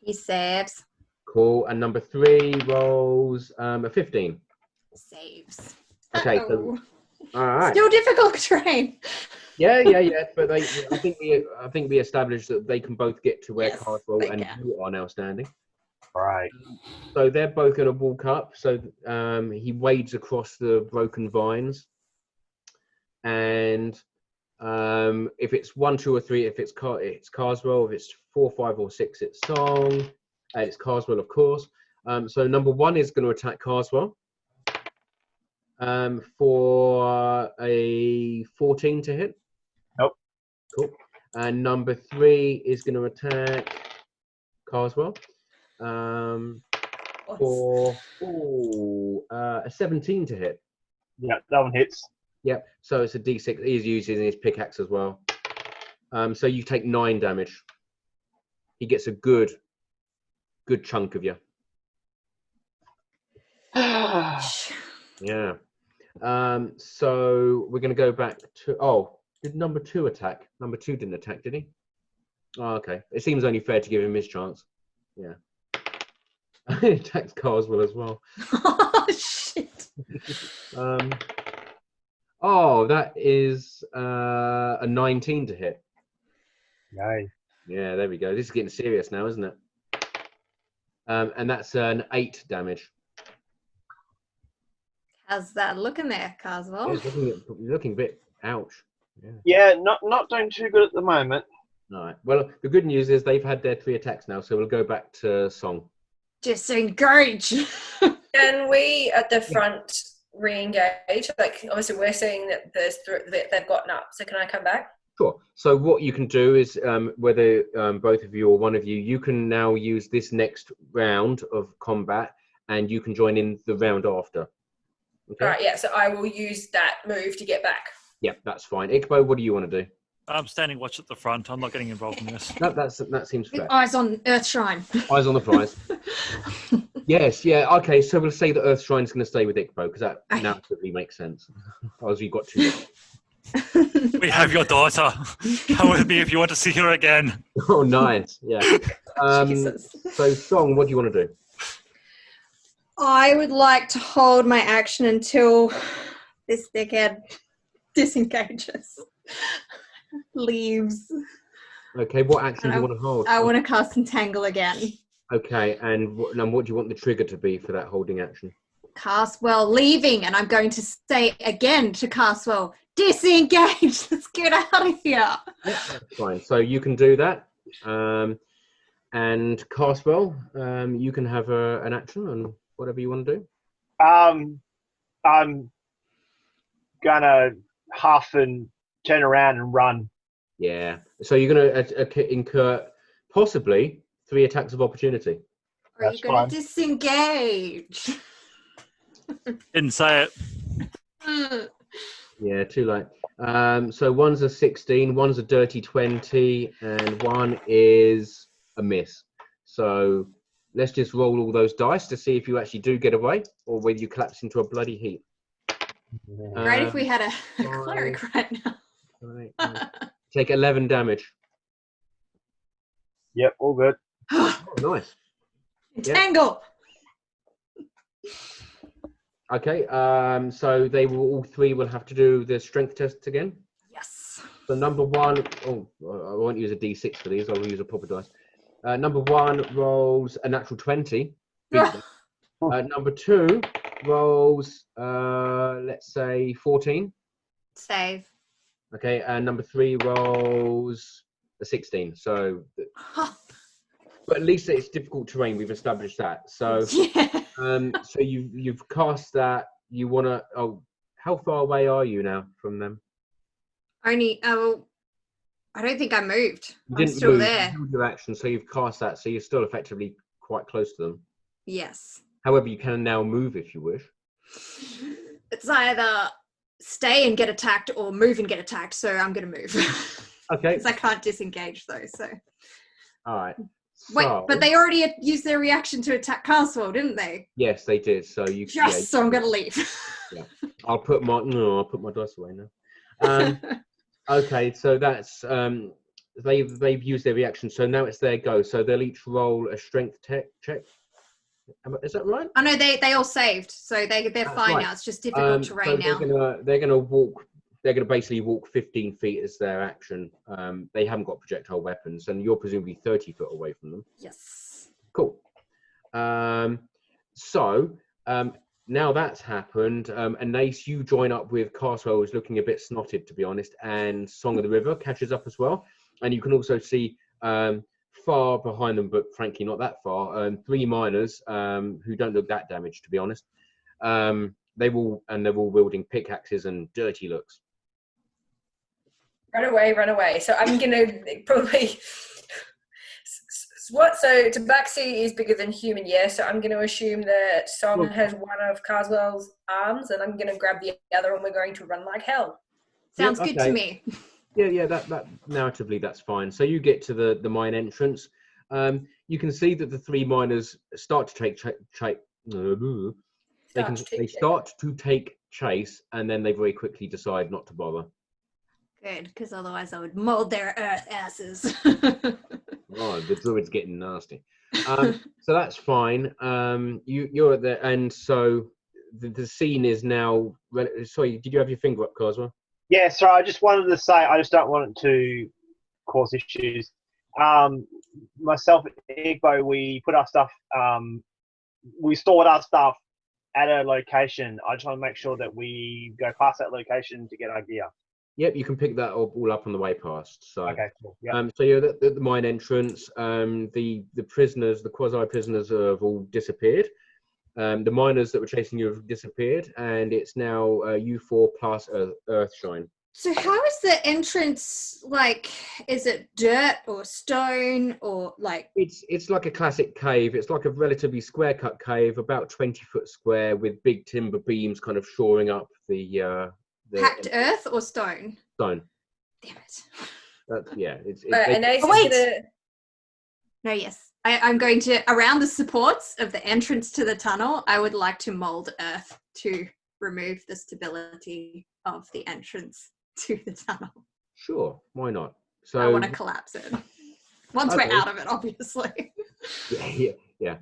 He saves. Cool. And number 3 rolls a 15. Saves. Okay, so all right. Still difficult terrain. Yeah. But I think we established that they can both get to where Carswell and you are now standing. Right. So they're both going to walk up. So he wades across the broken vines, and if it's 1, 2, or 3, if it's Carswell. If it's 4, 5, or 6, it's Song. It's Carswell, of course. So number 1 is going to attack Carswell. For a 14 to hit. Nope. Cool. And number 3 is going to attack Carswell. For a 17 to hit. Yeah, that one hits. Yep. So it's a D6. He's using his pickaxe as well. So you take 9 damage. He gets a good chunk of you. Yeah. So we're going to go back to. Oh, did number 2 attack? Number 2 didn't attack, did he? Oh, okay. It seems only fair to give him his chance. Yeah. He attacks Carswell as well. Oh shit! Oh, that is a 19 to hit. Nice. Yeah, there we go. This is getting serious now, isn't it? And that's an 8 damage. How's that looking there, Yeah, Carswell? it's looking a bit ouch. Yeah. Yeah, not doing too good at the moment. All right. Well, the good news is they've had their 3 attacks now, so we'll go back to Song. Disengage. Can we at the front re-engage? Like, obviously, we're seeing that they've gotten up. So can I come back? Sure. So what you can do is, whether both of you or one of you, you can now use this next round of combat, and you can join in the round after. Okay. All right. Yeah. So I will use that move to get back. Yeah, that's fine. Ikbo, what do you want to do? I'm standing watch at the front. I'm not getting involved in this. That seems fair. Eyes on Earthshrine. Eyes on the prize. Yes, yeah. Okay, so we'll say that Earthshrine is going to stay with Ikbo because that naturally makes sense. Otherwise, you've got 2. We have your daughter. Come with me if you want to see her again. Oh, nice. Yeah. Jesus. So, Song, what do you want to do? I would like to hold my action until this dickhead disengages. Leaves. Okay, what action do you want to hold? I want to cast Entangle again. Okay, and what do you want the trigger to be for that holding action? Carswell leaving, and I'm going to say again to Carswell, disengage. Let's get out of here. Yeah, that's fine. So you can do that. And Carswell, you can have an action on whatever you want to do. I'm gonna huff and turn around and run. Yeah. So you're going to incur possibly 3 attacks of opportunity. Or are you That's going fine. to disengage? Didn't say it. Yeah, too late. So one's a 16, one's a dirty 20, and one is a miss. So let's just roll all those dice to see if you actually do get away or whether you collapse into a bloody heap. Great if we had a five, cleric right now. Right, take 11 damage. Yep, all good. Oh, nice. Entangle. Okay, so they will all 3 will have to do the strength tests again. Yes. So number 1, I won't use a D6 for these, I'll use a proper dice. Number 1 rolls a natural 20. Number 2 rolls, let's say 14. Save. Okay, and number 3 rolls a 16. So, but at least it's difficult terrain. We've established that. So, Yeah. so you've cast that. You want to. Oh, how far away are you now from them? Only. Oh, I don't think I moved. You I'm didn't still move. there. You held your action, so you've cast that. So you're still effectively quite close to them. Yes. However, you can now move if you wish. It's either stay and get attacked or move and get attacked. So I'm going to move. Okay. Because I can't disengage though. So. All right. Wait, So, but they already had used their reaction to attack Carswell, didn't they? Yes, they did. So you. So I'm going to leave. Yeah. I'll put my dice away now. Okay, so that's they've used their reaction, so now it's their go. So they'll each roll a strength check. Is that right? Oh no, they all saved, so they're That's fine right. now. It's just difficult terrain so now. they're gonna walk. They're gonna basically walk 15 feet as their action. They haven't got projectile weapons, and you're presumably 30 foot away from them. Yes. Cool. Now that's happened, Anais, you join up with Carswell, who's looking a bit snotted, to be honest, and Song of the River catches up as well. And you can also see far behind them, but frankly not that far, 3 miners who don't look that damaged, to be honest. They're all wielding pickaxes and dirty looks. Run away, run away. So I'm going to probably What? So Tabaxi is bigger than human, yeah. So I'm going to assume that Song has one of Carswell's arms, and I'm going to grab the other, and we're going to run like hell. Sounds good to me. Yeah. That narratively, that's fine. So you get to the mine entrance. You can see that the three miners start to take they start to take chase, and then they very quickly decide not to bother. Good, because otherwise I would mold their earth asses. Oh, the druid's getting nasty. So that's fine. You're there, and so the scene is now. Sorry, did you have your finger up, Carswell? Yeah, sorry, I just wanted to say I just don't want it to cause issues. Myself and Igbo, we put our stuff, we stored our stuff at a location. I just want to make sure that we go past that location to get our gear. Yep, you can pick that all up on the way past. So, okay, cool. Yep. So you're at the mine entrance. The prisoners, the quasi prisoners, have all disappeared. The miners that were chasing you have disappeared, and it's now you four plus Earthshine. So how is the entrance like? Is it dirt or stone or like? It's like a classic cave. It's like a relatively square cut cave, about 20 foot square, with big timber beams kind of shoring up the Packed earth or stone? Stone. Damn it. It's Anais No, yes. I'm going to, around the supports of the entrance to the tunnel, I would like to mold earth to remove the stability of the entrance to the tunnel. Sure, why not? So I want to collapse it. Once we're out of it, obviously. Yeah.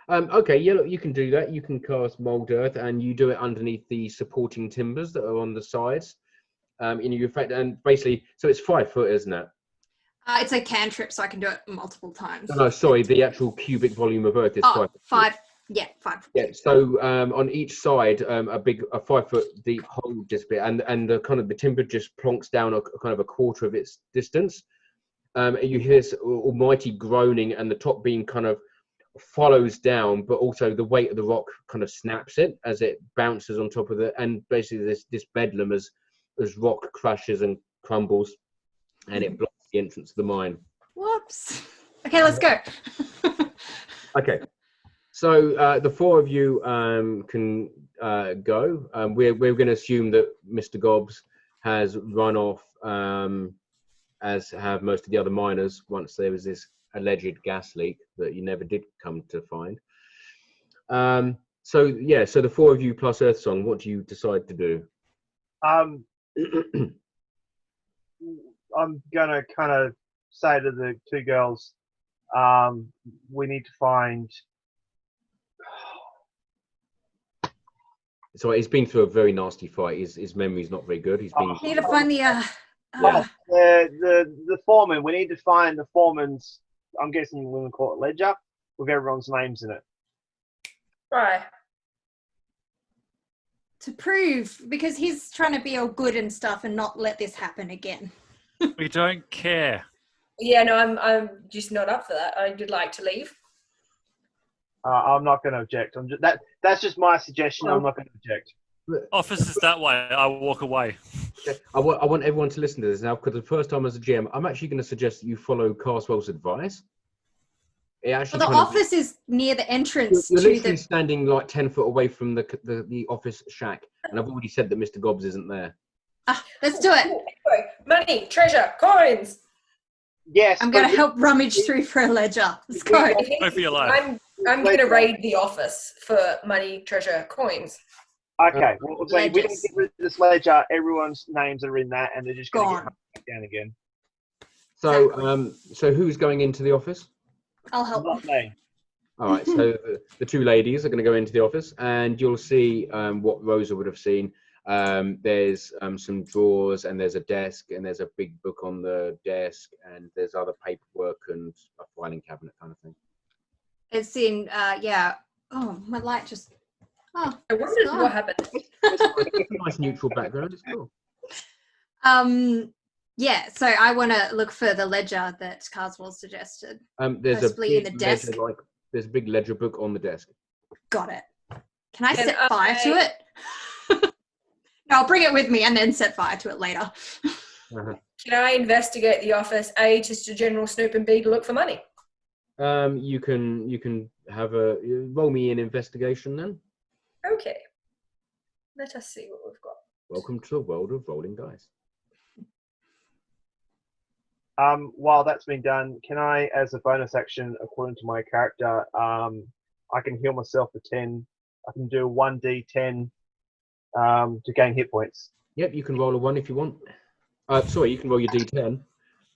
Okay, yeah, look, you can do that. You can cast mold earth, and you do it underneath the supporting timbers that are on the sides. In your effect, and basically, so it's 5 foot, isn't it? It's a cantrip, so I can do it multiple times. No, sorry, the actual cubic volume of earth is 5 foot. 5. Yeah, 5. Yeah, so on each side, a 5 foot deep hole just bit, and the kind of the timber just plonks down a kind of a quarter of its distance. You hear this almighty groaning, and the top beam kind of follows down, but also the weight of the rock kind of snaps it as it bounces on top of it, and basically this bedlam as rock crashes and crumbles, and it blocks the entrance to the mine. Whoops. Okay, let's go. Okay, so the four of you can go. We're going to assume that Mr. Gobbs has run off, as have most of the other miners, once there was this alleged gas leak that you never did come to find. So the four of you plus Earthsong, what do you decide to do? I'm gonna kind of say to the two girls, we need to find. So he's been through a very nasty fight. His memory's not very good. He's been. Need to find the foreman. We need to find the foreman's. I'm guessing we're going to call it ledger with everyone's names in it. Right. To prove, because he's trying to be all good and stuff and not let this happen again. We don't care. Yeah, no, I'm just not up for that. I would like to leave. I'm not going to object. That's just my suggestion. I'm not going to object. Officers that way, I walk away. I want everyone to listen to this now, because the first time as a GM, I'm actually going to suggest that you follow Carswell's advice. The office is near the entrance. You're literally standing like 10 foot away from the office shack, and I've already said that Mr. Gobbs isn't there. Let's do it. Money, treasure, coins. Yes. I'm going to help rummage through for a ledger. Let's go. Go for your life. I'm going to raid the office for money, treasure, coins. Okay, well, we don't get rid of this ledger. Everyone's names are in that, and they're just going to get down again. So, so who's going into the office? I'll help. Not me. All right. So the two ladies are going to go into the office, and you'll see what Rosa would have seen. There's some drawers, and there's a desk, and there's a big book on the desk, and there's other paperwork and a filing cabinet kind of thing. It's in, Oh, my light just. Oh, I wondered what happened. It's a nice neutral background. It's cool. Yeah, so I want to look for the ledger that Carswell suggested. There's possibly in the desk. There's a big ledger book on the desk. Got it. Can I set fire to it? No, I'll bring it with me and then set fire to it later. Can I investigate the office? A, just a general snoop, and B, to look for money. You can have a roll me an investigation then. Okay. Let us see what we've got. Welcome to the world of rolling dice. While that's been done, can I, as a bonus action, according to my character, I can heal myself for 10. I can do 1d10 to gain hit points. Yep, you can roll a 1 if you want. Sorry, you can roll your d10.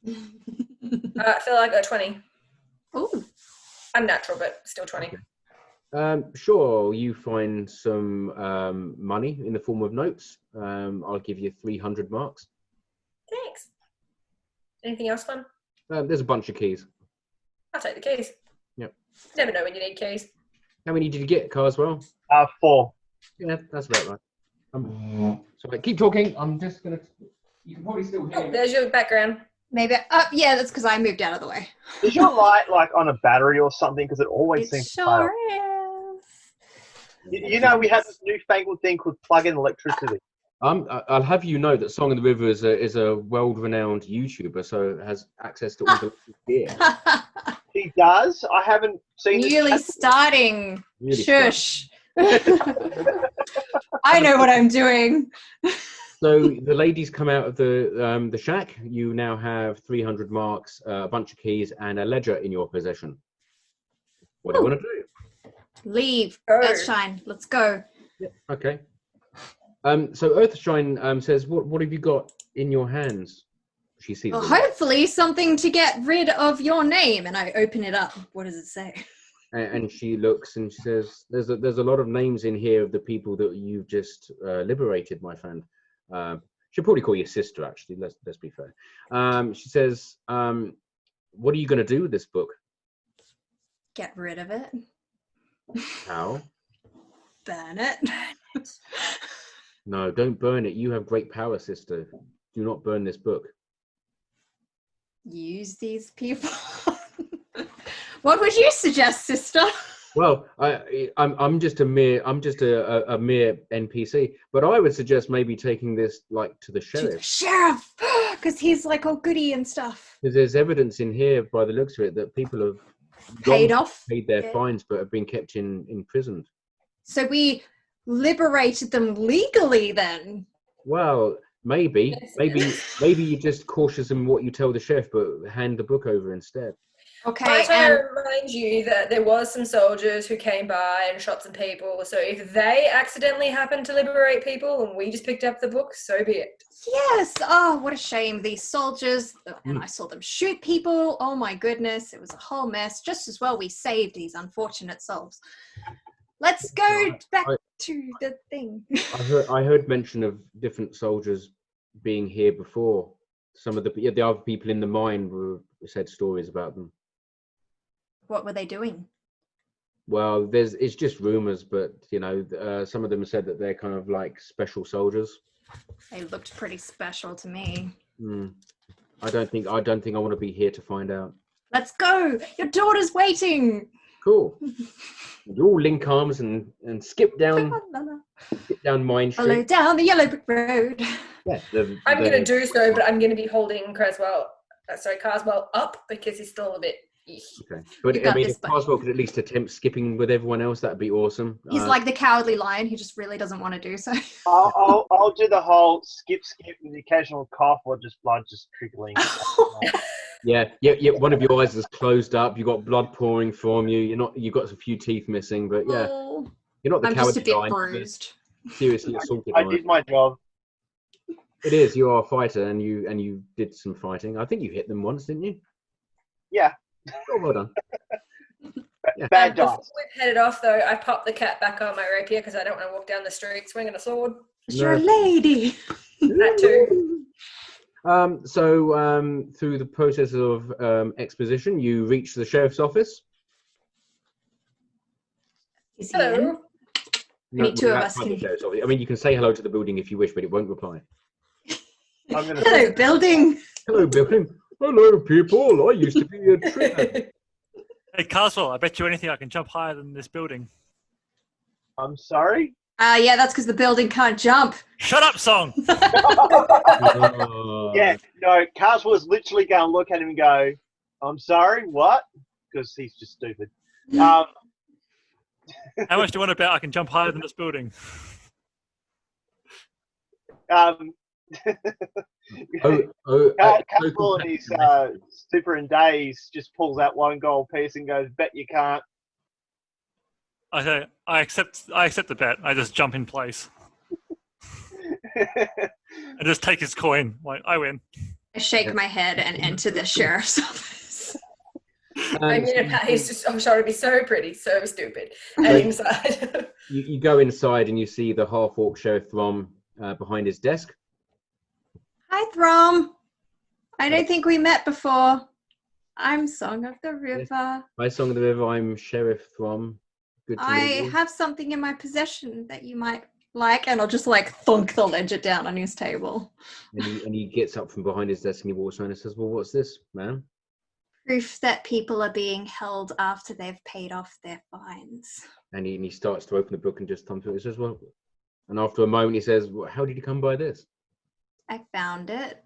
I feel like a 20. Oh, I'm natural, but still 20. Okay. Sure, you find some money in the form of notes. I'll give you 300 marks. Thanks. Anything else fun? There's a bunch of keys. I'll take the keys. Yep. Never know when you need keys. How many did you get, Carswell? 4. Yeah, that's about right. Sorry, keep talking. I'm just gonna. You can probably still hear. Oh, there's your background. maybe. Yeah, that's because I moved out of the way. Is your light like on a battery or something? Because it always It seems to fail. sure is. You know, we have this newfangled thing called plug-in electricity. I'll have you know that Song of the River is a world-renowned YouTuber, so has access to all the gear. He does. I haven't seen this Newly chat- starting. Really Shush. I know what I'm doing. So the ladies come out of the shack. You now have 300 marks, a bunch of keys, and a ledger in your possession. What do you want to do? Leave. Go. Earthshine. Let's go. Okay. So Earthshine says, "What have you got in your hands?" She sees. Well, them. hopefully something to get rid of your name. And I open it up. What does it say? And she looks and she says, "There's a lot of names in here of the people that you've just liberated, my friend." She'll probably call you sister, actually. Let's be fair. She says, "What are you going to do with this book?" Get rid of it. How? Burn it. No, don't burn it. You have great power, sister. Do not burn this book. Use these people. What would you suggest, sister? Well, I'm just a mere NPC, but I would suggest maybe taking this like to the To the sheriff, sheriff, because he's like all goody and stuff. because there's evidence in here, by the looks of it, that people have Paid wrongfully off. paid their Yeah. fines, but have been kept imprisoned. So we liberated them legally then. Well, maybe you're just cautious in what you tell the sheriff, but hand the book over instead. Okay, I try and to remind you that there was some soldiers who came by and shot some people. So if they accidentally happened to liberate people and we just picked up the book, so be it. yes, oh, what a shame. These soldiers, and I saw them shoot people. Oh my goodness, it was a whole mess. Just as well we saved these unfortunate souls. Let's go back to the thing. I heard mention of different soldiers being here before. Some of the other people in the mine said stories about them. What were they doing? Well, it's just rumors, but you know, some of them said that they're kind of like special soldiers. They looked pretty special to me. I don't think I want to be here to find out. Let's go. Your daughter's waiting. Cool. We all link arms and skip down Mine Follow Street. down the yellow brick road. Yeah, I'm going to do so, but I'm going to be holding Carswell up because he's still a bit... Okay, but You I got mean, this, if bud. Carswell could at least attempt skipping with everyone else, that'd be awesome. He's like the cowardly lion. He just really doesn't want to do so. I'll do the whole skip with the occasional cough or just blood just trickling. yeah. One of your eyes is closed up. You got blood pouring from you. You've got a few teeth missing, but yeah, Oh, you're not the I'm just a cowardly bit lion. bruised. Seriously assaulted. I did my job. It is. You are a fighter, and you did some fighting. I think you hit them once, didn't you? Yeah. Oh, well done. Bad Before dice. we've headed off, though, I popped the cat back on my rapier because I don't want to walk down the street swinging a sword. You're a lady. That too. So through the process of exposition, you reach the sheriff's office. Is he in? Only two of us outside the can- sheriff's office. I mean, you can say hello to the building if you wish, but it won't reply. I'm gonna Hello, building. Hello, building. Hello, people. I used to be a trainer. Hey, Carswell, I bet you anything I can jump higher than this building. I'm sorry. Yeah, that's because the building can't jump. Shut up, Song! Oh. Yeah, no, Carswell was literally going to look at him and go, I'm sorry, what? because he's just stupid. How much do you want to bet I can jump higher than this building? Carswell and his super in days just pulls out one gold piece and goes, "Bet you can't." Okay, I accept the bet. I just jump in place. I just take his coin. Like, I win. I shake my head and enter the sheriff's office. I mean, he's just, I'm sure it'd be so pretty, so stupid. And inside. You go inside and you see the half-orc Sheriff Throm behind his desk. Hi, Throm. I don't think we met before. I'm Song of the River. Hi, Song of the River. I'm Sheriff Throm. Good to meet you. have something in my possession that you might like, and I'll just like thunk the ledger down on his table. And he gets up from behind his desk and he walks around and says, "Well, what's this, man?" Proof that people are being held after they've paid off their fines. And he starts to open the book and just thumb through it. He says, "Well," and after a moment he says, "Well, how did you come by this?" I found it.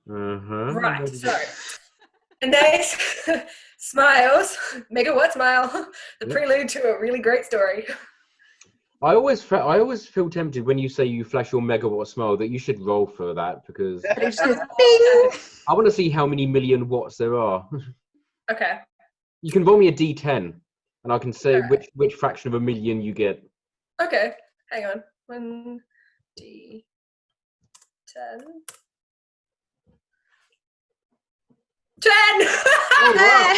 Right, so Anais smiles, megawatt smile, the prelude to a really great story. I always feel tempted when you say you flash your megawatt smile that you should roll for that, because It's just bing! I want to see how many million watts there are. Okay. You can roll me a d10 and I can say Alright. which fraction of a million you get. Okay, hang on. 1d10. 10! Oh, wow.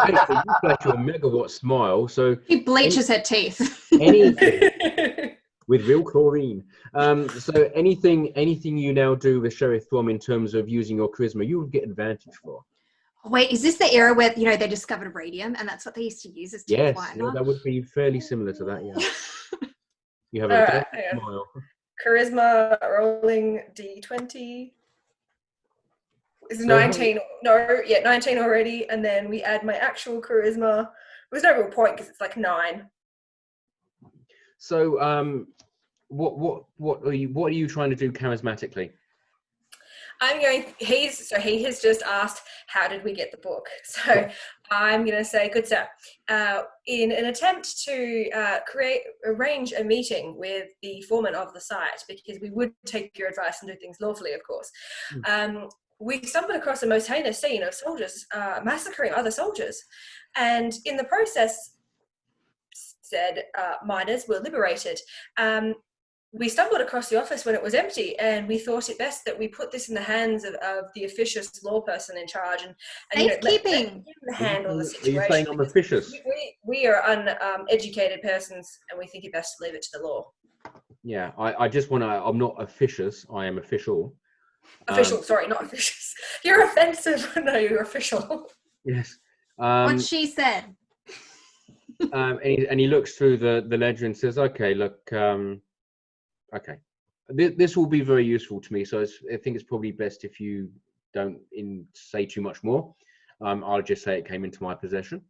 Okay, so you flash your megawatt smile, so He bleaches her teeth. anything with real chlorine. So anything you now do with Sheriff Throm in terms of using your charisma, you will get advantage for. Wait, is this the era where, you know, they discovered radium and that's what they used to use as teeth Yes, whitener? that would be fairly similar to that, yeah. You have All a right, death hang on. smile. Charisma rolling d20. It's So 19. No, yeah, 19 already. And then we add my actual charisma. There's no real point because it's like 9. So what are you trying to do charismatically? He has just asked, how did we get the book? So I'm going to say, good sir, in an attempt to arrange a meeting with the foreman of the site, because we would take your advice and do things lawfully, of course, we stumbled across a most heinous scene of soldiers massacring other soldiers. And in the process, said miners were liberated. We stumbled across the office when it was empty, and we thought it best that we put this in the hands of the officious law person in charge, and Safekeeping. let him handle the Are situation. you saying I'm officious? We are uneducated persons, and we think it best to leave it to the law. Yeah, I just want to. I'm not officious. I am official. Official, sorry, not officious. You're offensive. No, you're official. Yes. What she said. And he looks through the ledger and says, "Okay, look, okay, this will be very useful to me. So I think it's probably best if you don't say too much more. I'll just say it came into my possession."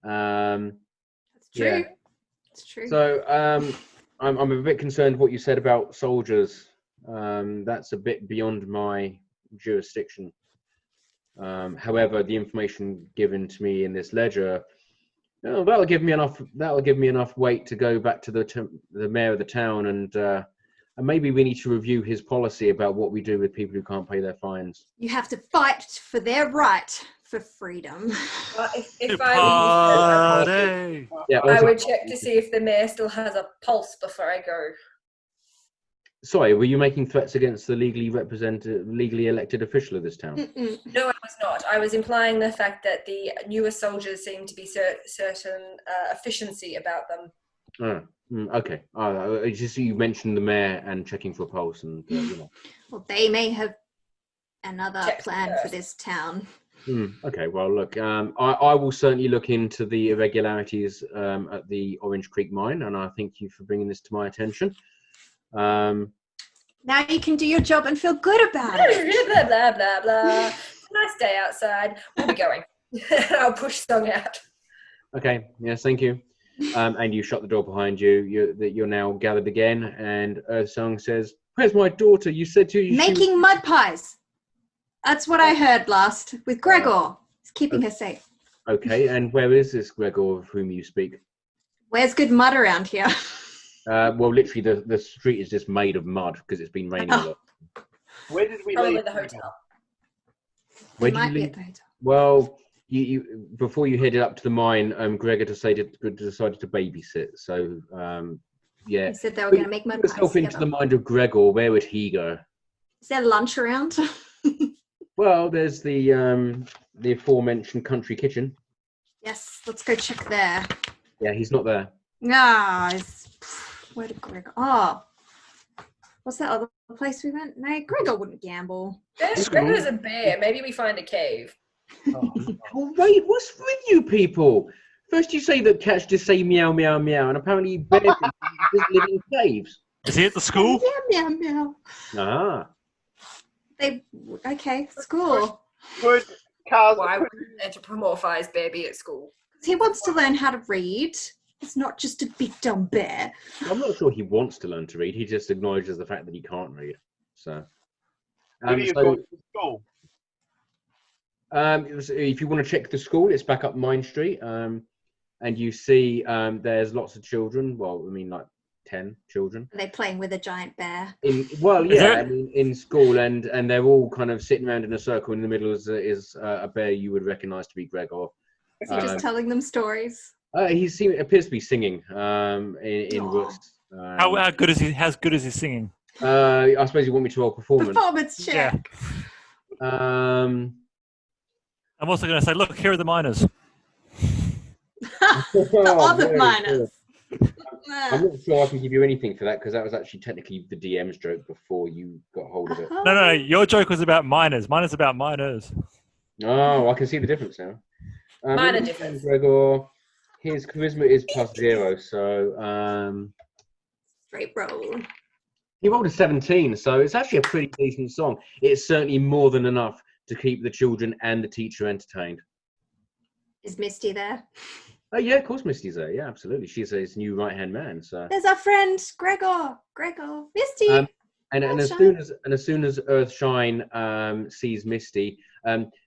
That's true. Yeah. It's true. So I'm a bit concerned what you said about soldiers. That's a bit beyond my jurisdiction. However, the information given to me in this ledger, that'll give me enough weight to go back to the mayor of the town, and maybe we need to review his policy about what we do with people who can't pay their fines. You have to fight for their right for freedom. If I were you, Yeah, I would check to see if the mayor still has a pulse before I go. Sorry, were you making threats against the legally elected official of this town? Mm-mm. No, I was not. I was implying the fact that the newer soldiers seem to be certain efficiency about them. Okay. It's just you mentioned the mayor and checking for a pulse, and Well, they may have another Check plan first. for this town. Okay. Well, look, I will certainly look into the irregularities at the Orange Creek mine, and I thank you for bringing this to my attention. Now you can do your job and feel good about it. Blah, blah, blah, blah. It's a nice day outside. We'll be going. I'll push Song out. Okay. Yes. Thank you. And you shut the door behind you. You're now gathered again, and Song says, "Where's my daughter? You said to you Making mud pies. That's what I heard last with Gregor. He's keeping her safe. Okay, and where is this Gregor of whom you speak? Where's good mud around here? Well, literally, the street is just made of mud because it's been raining a lot. Where did we Probably leave? the hotel. Where It did you might be leave? at the hotel. Well, you before you headed up to the mine, Gregor decided to babysit. So, yeah. They said they were going to make mud Put pies yourself into the together. mind of Gregor. Where would he go? Is there lunch around? Well, there's the aforementioned country kitchen. Yes, let's go check there. Yeah, he's not there. Where did Gregor? Oh, what's that other place we went? No, Gregor wouldn't gamble. Gregor's a bear. Maybe we find a cave. Oh, wait, what's with you people? First you say that cats just say meow, meow, meow, and apparently bear people just live in caves. Is he at the school? Meow, meow, meow. Ah. Okay, school. Good. Cars. Why would we anthropomorphize baby at school? He wants to learn how to read. It's not just a big dumb bear. I'm not sure he wants to learn to read. He just acknowledges the fact that he can't read. So, Where do you go to school? if you want to check the school, it's back up Mine Street, and you see there's lots of children. Well, I mean, like 10 children. Are they playing with a giant bear? In school, and they're all kind of sitting around in a circle. In the middle is a bear you would recognise to be Gregor. Is he just telling them stories? He appears to be singing in Rust. How good is he? How good is he singing? I suppose you want me to roll performance. Performance check. I'm also going to say, look, here are the miners. The other miners. I'm not sure I can give you anything for that because that was actually technically the DM's joke before you got hold of it. No. Your joke was about miners. Mine is about miners. Oh, I can see the difference now. Minor difference. Gregor, his charisma is +0, so Straight roll. he rolled a 17, so it's actually a pretty decent song. It's certainly more than enough to keep the children and the teacher entertained. Is Misty there? Oh yeah, of course Misty's there. Yeah, absolutely. She's his new right-hand man. So There's our friend Gregor. Misty. And as soon as Earthshine sees Misty,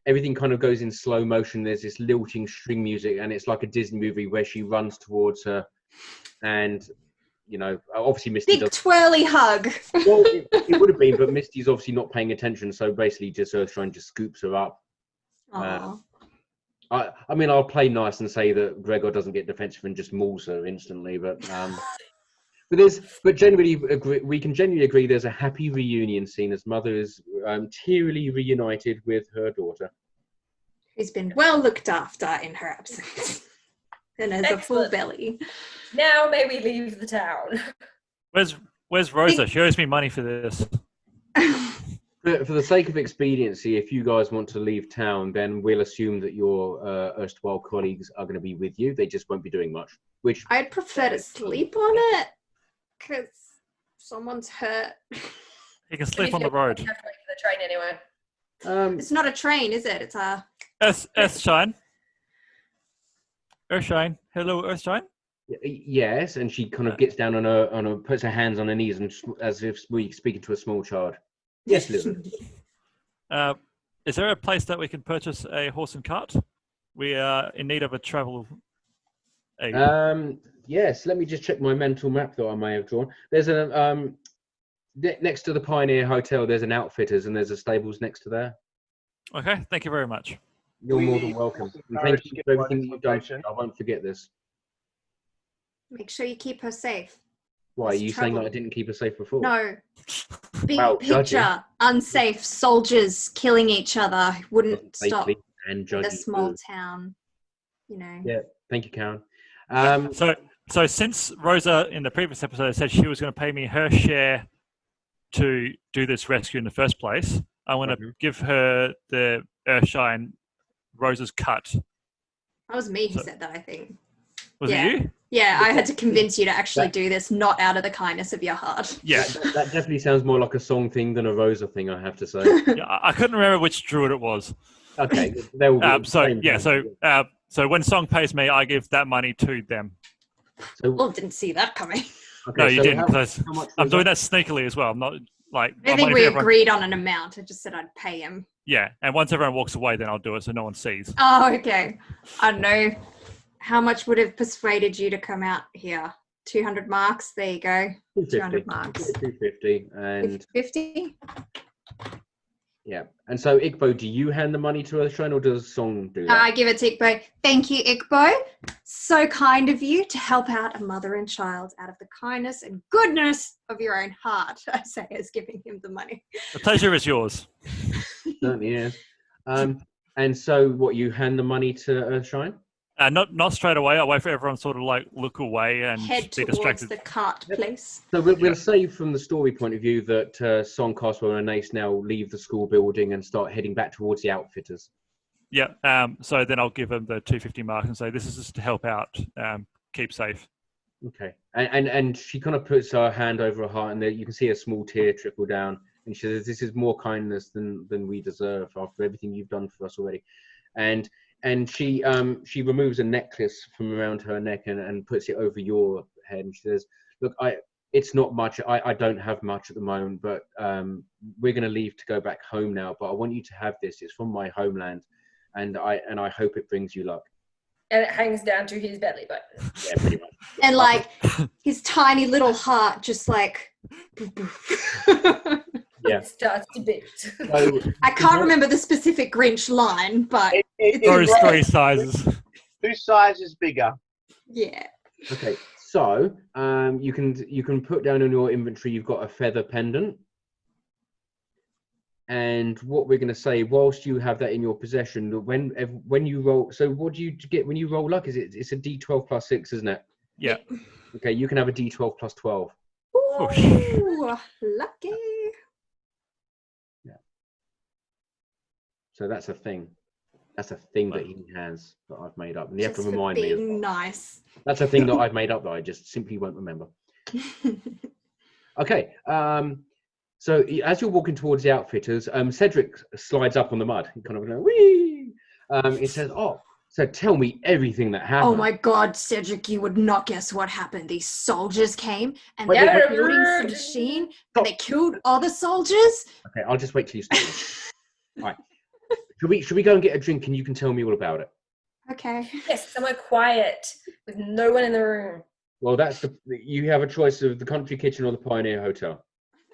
everything kind of goes in slow motion. There's this lilting string music, and it's like a Disney movie where she runs towards her, and obviously Misty Big twirly hug. Well, it would have been, but Misty's obviously not paying attention, so basically just Earthshine just scoops her up. I mean, I'll play nice and say that Gregor doesn't get defensive and just mauls her instantly, but generally we can genuinely agree there's a happy reunion scene as mother is tearily reunited with her daughter, who's been well looked after in her absence and has a full belly. Now may we leave the town. Where's Rosa? She owes me money for this. For the sake of expediency, if you guys want to leave town, then we'll assume that your erstwhile colleagues are going to be with you. They just won't be doing much. Which I'd prefer to sleep on it because someone's hurt. He can sleep on the road. You have to wait for the train anyway. It's not a train, is it? It's a Earthshine. Earthshine. Hello, Earthshine. yes, and she kind of gets down on her puts her hands on her knees and as if speaking to a small child. Yes, Lizard. Is there a place that we can purchase a horse and cart? We are in need of a travel aid. Yes, let me just check my mental map that I may have drawn. There's a next to the Pioneer Hotel. There's an Outfitters and there's a stables next to there. Okay, thank you very much. You're more than welcome. And thank you for everything you've done. I won't forget this. Make sure you keep her safe. Why are you saying that I didn't keep her safe before? No. Big Wow, picture. Unsafe soldiers killing each other wouldn't stop and a small town. Yeah, thank you, Karen. So since Rosa in the previous episode said she was going to pay me her share to do this rescue in the first place, I want to give her the Earthshine Rosa's cut. That was me who said that, I think. Was it you? Yeah, I had to convince you to actually do this, not out of the kindness of your heart. Yeah. That definitely sounds more like a song thing than a Rosa thing, I have to say. Yeah, I couldn't remember which druid it was. Okay. They will So when Song pays me, I give that money to them. Well, didn't see that coming. Okay, No, you so didn't. Because how much I'm was doing that sneakily as well. I'm not like. I think we agreed on an amount. I just said I'd pay him. Yeah, and once everyone walks away, then I'll do it so no one sees. Oh, okay. I don't know. How much would have persuaded you to come out here? 200 marks. There you go. 200 marks. 250 and 50? yeah. And so Igbo, do you hand the money to Earthshine or does Song do that? I give it to Ikbo. Thank you, Ikbo. So kind of you to help out a mother and child out of the kindness and goodness of your own heart, I say, as giving him the money. The pleasure is yours. Certainly is. And so what, you hand the money to Earthshine? Not straight away. I wait for everyone to sort of like look away and Head be towards distracted. the cart place. So we'll say from the story point of view that Song, Carswell and Anais now leave the school building and start heading back towards the outfitters. Yeah. So then I'll give them the 250 mark and say, this is just to help out. Keep safe. Okay. And she kind of puts her hand over her heart and there you can see a small tear trickle down. And she says, this is more kindness than we deserve after everything you've done for us already. And she removes a necklace from around her neck and puts it over your head. And she says, look, it's not much. I don't have much at the moment, but we're going to leave to go back home now. But I want you to have this. It's from my homeland. And I hope it brings you luck. And it hangs down to his belly button. Yeah, pretty much. And like his tiny little heart just like... Yeah. Starts to beat. So, I can't remember the specific Grinch line, but Those three sizes. 2 sizes bigger. yeah. okay. So you can put down in your inventory you've got a feather pendant. And what we're going to say, whilst you have that in your possession, when you roll, so what do you get when you roll luck? It's a D12 plus 6, isn't it? Yeah. Okay, you can have a D12 plus 12. Ooh, lucky. Yeah. So that's a thing. That's a thing that he has that I've made up, and you have to Just for remind me. being nice. That's a thing that I've made up that I just simply won't remember. Okay. So as you're walking towards the outfitters, Cedric slides up on the mud. He kind of goes, whee! It says, "Oh, so tell me everything that happened." Oh my God, Cedric, you would not guess what happened. These soldiers came and Wait, they wait, were building some machine and they killed other soldiers. Okay, I'll just wait till you start. All right. Should we go and get a drink and you can tell me all about it? Okay. Yes, somewhere quiet with no one in the room. Well, you have a choice of the Country Kitchen or the Pioneer Hotel.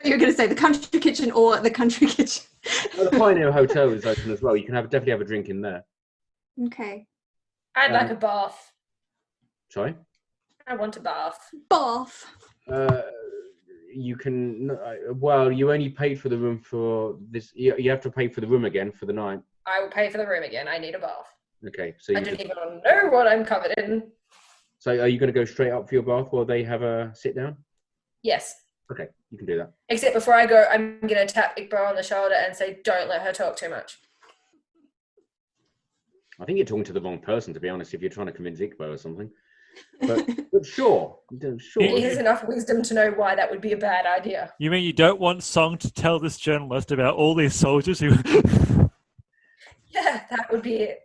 You're going to say the country kitchen or the country kitchen. Well, the Pioneer Hotel is open as well. You can definitely have a drink in there. Okay. I'd like a bath. Sorry? I want a bath. Bath. You can. Well, you only paid for the room for this. You have to pay for the room again for the night. I will pay for the room again. I need a bath. Okay, so I don't even know what I'm covered in. So are you going to go straight up for your bath while they have a sit down? Yes. Okay, you can do that. Except before I go, I'm going to tap Ikor on the shoulder and say, don't let her talk too much. I think you're talking to the wrong person, to be honest, if you're trying to convince Igbo or something. But sure. He has enough wisdom to know why that would be a bad idea. You mean you don't want Song to tell this journalist about all these soldiers who... Yeah, that would be it.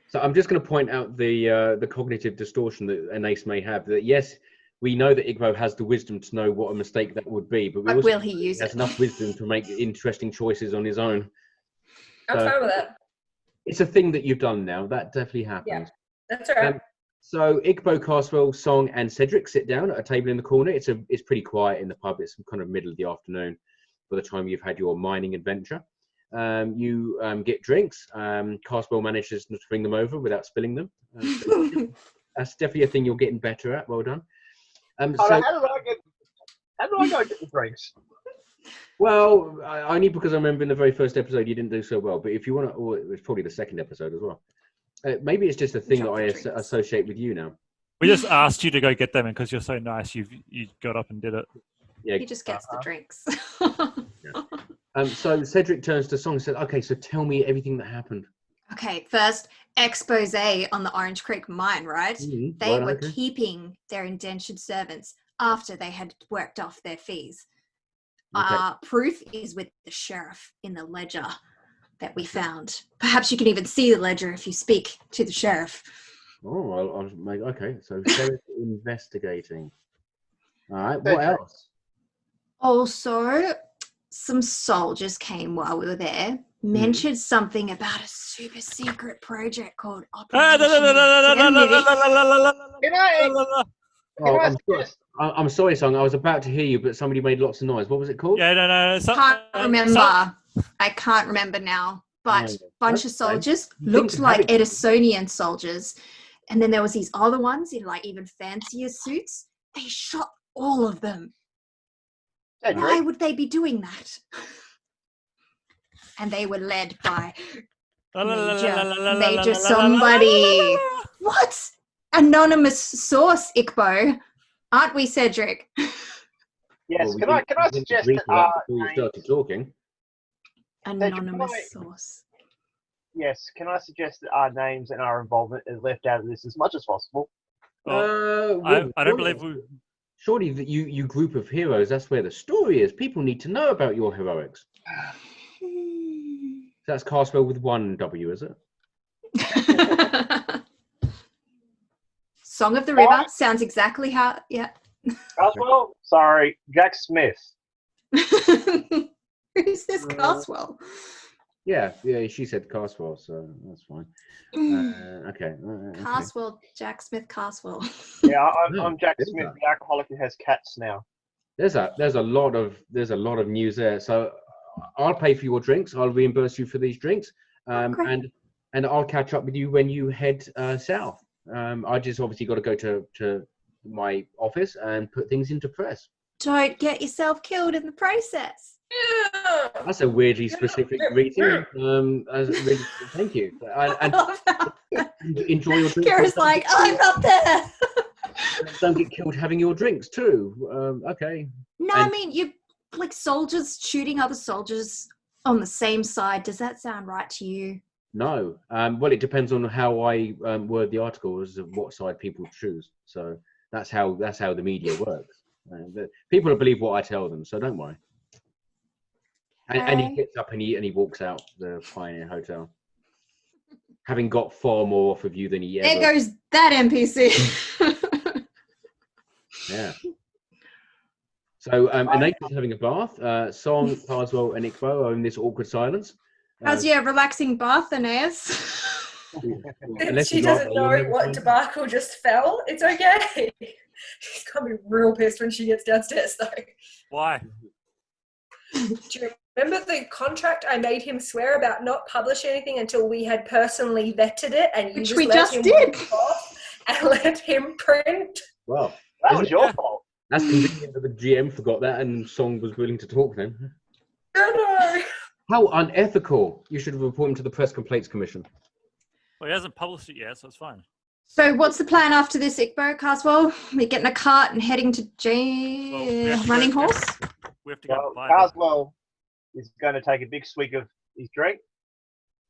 So I'm just going to point out the cognitive distortion that Anais may have. That yes, we know that Igbo has the wisdom to know what a mistake that would be, but Will he use has it? enough wisdom to make interesting choices on his own. I'm fine with that. It's a thing that you've done now. That definitely happens. Yeah, that's all right. So Igbo, Carswell, Song, and Cedric sit down at a table in the corner. It's pretty quiet in the pub. It's kind of middle of the afternoon by the time you've had your mining adventure. You get drinks. Carswell manages to bring them over without spilling them. That's definitely a thing you're getting better at. Well done. How do I go get the drinks? Well, only because I remember in the very first episode you didn't do so well. But if you want to, or it was probably the second episode as well. Maybe it's just a thing that I associate with you now. We just asked you to go get them, and because you're so nice, you got up and did it. Yeah. He just gets the drinks. Yeah. So Cedric turns to Song and says, "Okay, so tell me everything that happened." Okay, first expose on the Orange Creek mine, right? Mm-hmm. They Right, were okay. keeping their indentured servants after they had worked off their fees. Okay. Proof is with the sheriff in the ledger that we found. Perhaps you can even see the ledger if you speak to the sheriff. Oh, I'll make okay. So Sheriff investigating. All right. What else? Also, some soldiers came while we were there. mentioned something about a super secret project called Can I I'm sorry. I'm sorry, Song. I was about to hear you, but somebody made lots of noise. What was it called? Yeah, no. Can't remember. I can't remember now. But bunch of soldiers looked like Edisonian soldiers, and then there was these other ones in like even fancier suits. They shot all of them. Why would they be doing that? And they were led by Major somebody. What? Anonymous source, Ikbo. Aren't we, Cedric? Yes. Can I suggest that before you started talking? Anonymous source. Yes. Can I suggest that our names and our involvement is left out of this as much as possible? I don't believe we. Surely, that you group of heroes. That's where the story is. People need to know about your heroics. That's Carswell with one W, is it? Song of the River sounds exactly how. Yeah. Carswell? Sorry, Jack Smith. Who's this Carswell? Yeah, she said Carswell, so that's fine. Okay. Carswell, Jack Smith, Carswell. Yeah, I'm Jack Smith, the alcoholic who has cats now. There's a lot of news there. So I'll pay for your drinks. I'll reimburse you for these drinks, and I'll catch up with you when you head south. I just obviously got to go to my office and put things into press. Don't get yourself killed in the process. Yeah. That's a weirdly specific greeting. Thank you. And enjoy your drinks. Kira's like, I'm up there. Don't get killed having your drinks too. Okay. No, I mean, you like soldiers shooting other soldiers on the same side. Does that sound right to you? No. Well, it depends on how I word the article as to what side people choose. So that's how the media works. People believe what I tell them, so don't worry. And he gets up and he walks out the Pioneer Hotel, having got far more off of you than he ever. There goes that NPC. Yeah. So Anais is having a bath. Song, Carswell, and Ikbo are in this awkward silence. How's your relaxing bath, Anais? She doesn't know what debacle just fell. It's okay. She's gonna be real pissed when she gets downstairs, though. Why? Do you remember the contract I made him swear about not publish anything until we had personally vetted it, and you Which we just did, off and let him print? Well, that was your fault. That's convenient that the GM forgot that, and Song was willing to talk then. No. How unethical! You should have reported him to the Press Complaints Commission. Well, he hasn't published it yet, so it's fine. So what's the plan after this, Ikbo, Carswell? We're getting a cart and heading to running horse? We have to go. Carswell is going to take a big swig of his drink.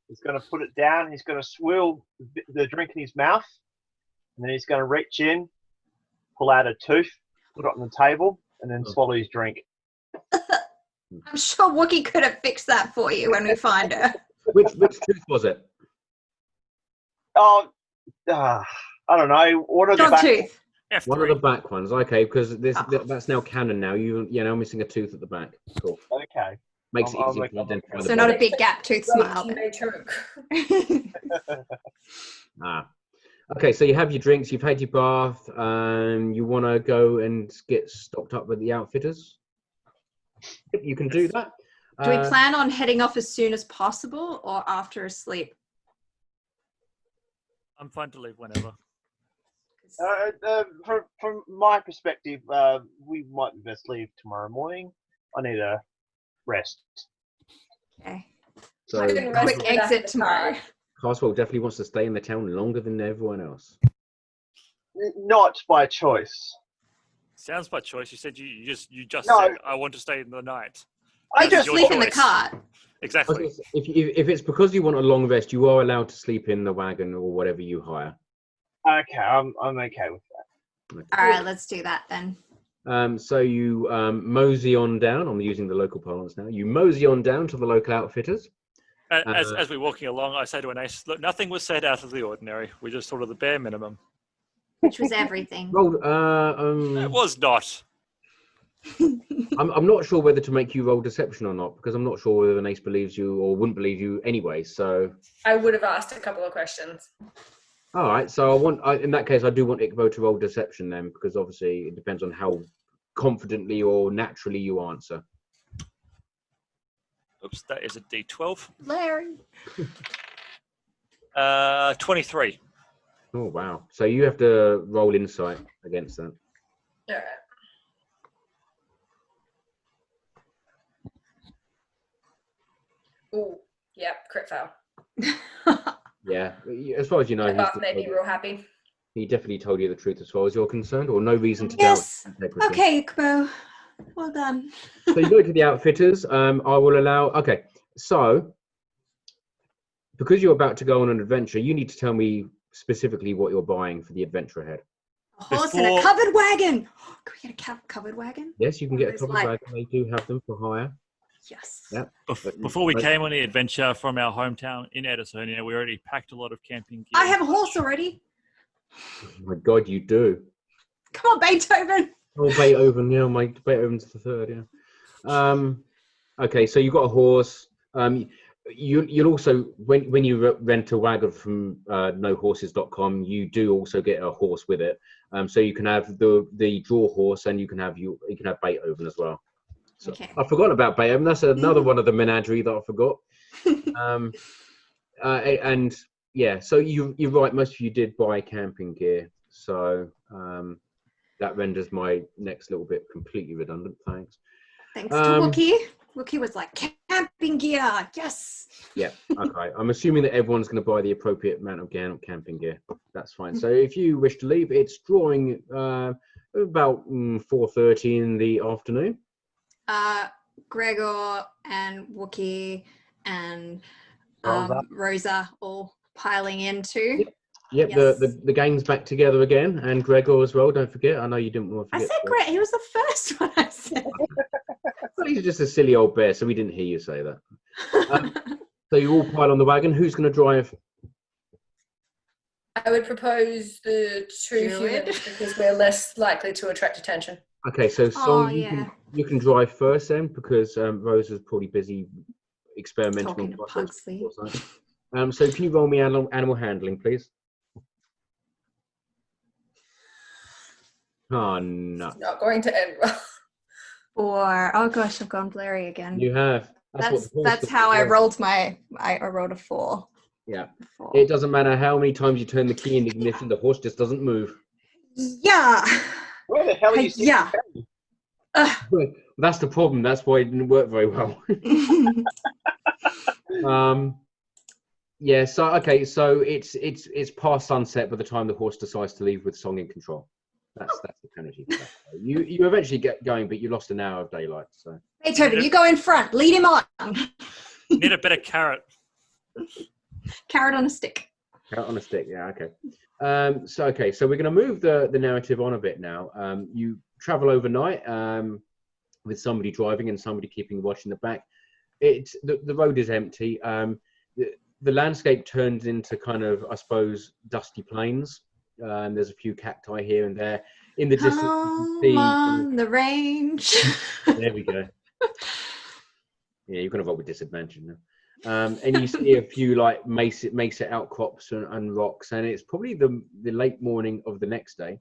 He's going to put it down. He's going to swirl the drink in his mouth. And then he's going to reach in, pull out a tooth, put it on the table, and then swallow his drink. I'm sure Wookie could have fixed that for you when we find her. Which tooth was it? Oh, I don't know. One of the back tooth. One of the back ones. Okay, because that's now canon now. You're now missing a tooth at the back. Cool. Okay. Makes it easier to identify. So not a big gap tooth smile. Okay, so you have your drinks, you've had your bath, you want to go and get stocked up with the outfitters? You can do that. Do we plan on heading off as soon as possible or after a sleep? I'm fine to leave whenever. From my perspective, we might best leave tomorrow morning. I need a rest. Okay. So quick exit tomorrow. Carswell definitely wants to stay in the town longer than everyone else. Not by choice. Sounds by choice. You said you just No. said I want to stay in the night. I just sleep in the cart. Exactly. If it's because you want a long rest, you are allowed to sleep in the wagon or whatever you hire. Okay, I'm okay with that. Okay. All right, let's do that then. So you mosey on down. I'm using the local parlance now. You mosey on down to the local outfitters. As we're walking along, I say to Anais, look, nothing was said out of the ordinary. We just sort of the bare minimum. Which was everything. Well, It was not. I'm not sure whether to make you roll deception or not, because I'm not sure whether Anais believes you or wouldn't believe you anyway. So I would have asked a couple of questions. all right. So in that case, I do want Ikbo to roll deception then, because obviously it depends on how confidently or naturally you answer. Oops, that is a D12. Larry. 23. Oh wow! So you have to roll insight against that. All right. Ooh, yep, crit fail. Yeah, as far as you know, My boss made me real happy. he definitely told you the truth as far as you're concerned, or no reason to Yes. doubt integrity. Okay, Ikbo. Well done. So you go to the outfitters. I will allow. Okay, so because you're about to go on an adventure, you need to tell me specifically what you're buying for the adventure ahead. A horse and a Before- covered wagon. Can we get a covered wagon? Yes, you can One get a of covered those, wagon. They do have them for hire. Yes. Yeah. Before we came on the adventure from our hometown in Edison, we already packed a lot of camping gear. I have a horse already. Oh my God, you do. Come on, Beethoven. Oh, Beethoven, yeah, my Beethoven's the third, yeah. Okay, so you've got a horse. You'll also, when you rent a wagon from nohorses.com, you do also get a horse with it. So you can have the draw horse, and you can have Beethoven as well. So Okay. I forgot about Beethoven. That's another one of the menagerie that I forgot. And yeah, so you're right. Most of you did buy camping gear, so that renders my next little bit completely redundant. Thanks. Thanks to Wookie. Wookie was like, camping gear. Yes. Yeah. Okay. I'm assuming that everyone's going to buy the appropriate amount of camping gear. That's fine. So if you wish to leave, it's drawing about 4:30 in the afternoon. Gregor and Wookie and Rosa. Rosa all piling in too. Yep. Yes. The gang's back together again, and Gregor as well. Don't forget. I know you didn't want to I forget. said Greg. He was the first one I said. Well, he's just a silly old bear, so we didn't hear you say that. So you all pile on the wagon. Who's going to drive? I would propose the true Druid. humans because we're less likely to attract attention. Okay, so Oh, Song, yeah. you can drive first then, because Rosa's probably busy experimenting Talking on to muscles Pugsley. or something. So can you roll me animal handling, please? Oh no, It's not going to end well. Or oh gosh, I've gone blurry again. you have. What the horse That's does how as I well. rolled I rolled a 4. Yeah, Before. it doesn't matter how many times you turn the key in the ignition, the horse just doesn't move. Yeah. Where the hell are you sitting? Yeah. That's the problem. That's why it didn't work very well. Yeah. So okay. So it's past sunset by the time the horse decides to leave with Song in control. That's the penalty. You eventually get going, but you lost an hour of daylight. So Beethoven, you go in front. Lead him on. Need a better carrot. Carrot on a stick. carrot on a stick. Yeah. Okay. So we're going to move the narrative on a bit now. You travel overnight with somebody driving and somebody keeping watch in the back. The road is empty. The landscape turns into kind of, I suppose, dusty plains. There's a few cacti here and there. In the distance, you can see, on the range. there we go. Yeah, you're going to roll with disadvantage now. And you see a few like mesa outcrops and rocks, and it's probably the late morning of the next day.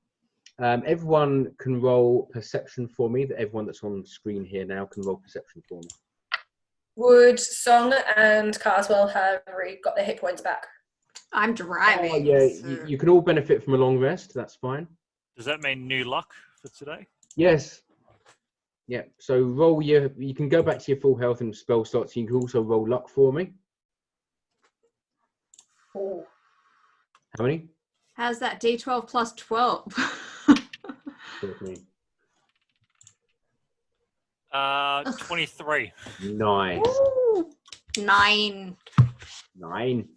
Everyone can roll perception for me. Everyone that's on screen here now can roll perception for me. Would Song and Carswell have got their hit points back? I'm driving. Oh, yeah, so- you can all benefit from a long rest. That's fine. Does that mean new luck for today? Yes. Yeah. So you can go back to your full health and spell slots. You can also roll luck for me. Ooh. How many? How's that? D12 plus 12. 14. 23. Nice. Ooh, 9. 9.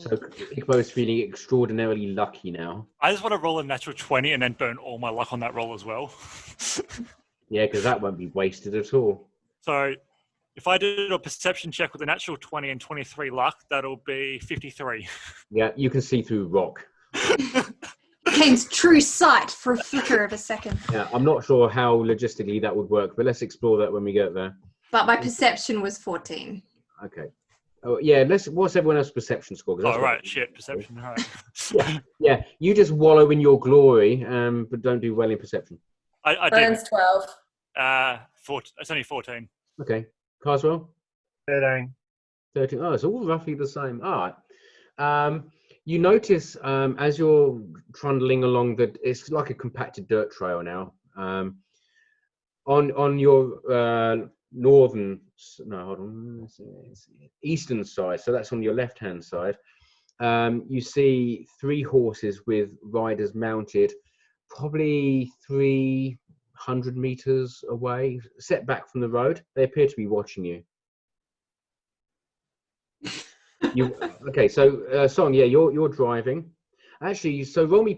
So Ikbo is feeling extraordinarily lucky now. I just want to roll a natural 20 and then burn all my luck on that roll as well. Yeah, because that won't be wasted at all. So if I did a perception check with a natural 20 and 23 luck, that'll be 53. Yeah, you can see through rock. Can maintains true sight for a flicker of a second. Yeah, I'm not sure how logistically that would work, but let's explore that when we get there. But my perception was 14. Okay. Oh yeah. What's everyone else's perception score? 'Cause that's Oh, what- right. Shit. Perception. All right. Yeah. You just wallow in your glory, but don't do well in perception. I Mine's did. 12. It's only 14. Okay. Carswell? 13. 13. Oh, it's all roughly the same. All right. You notice as you're trundling along it's like a compacted dirt trail now. On your eastern side, so that's on your left-hand side, you see 3 horses with riders mounted, probably 300 meters away, set back from the road. They appear to be watching you. Okay, so Song, yeah, you're driving. Actually, so roll me.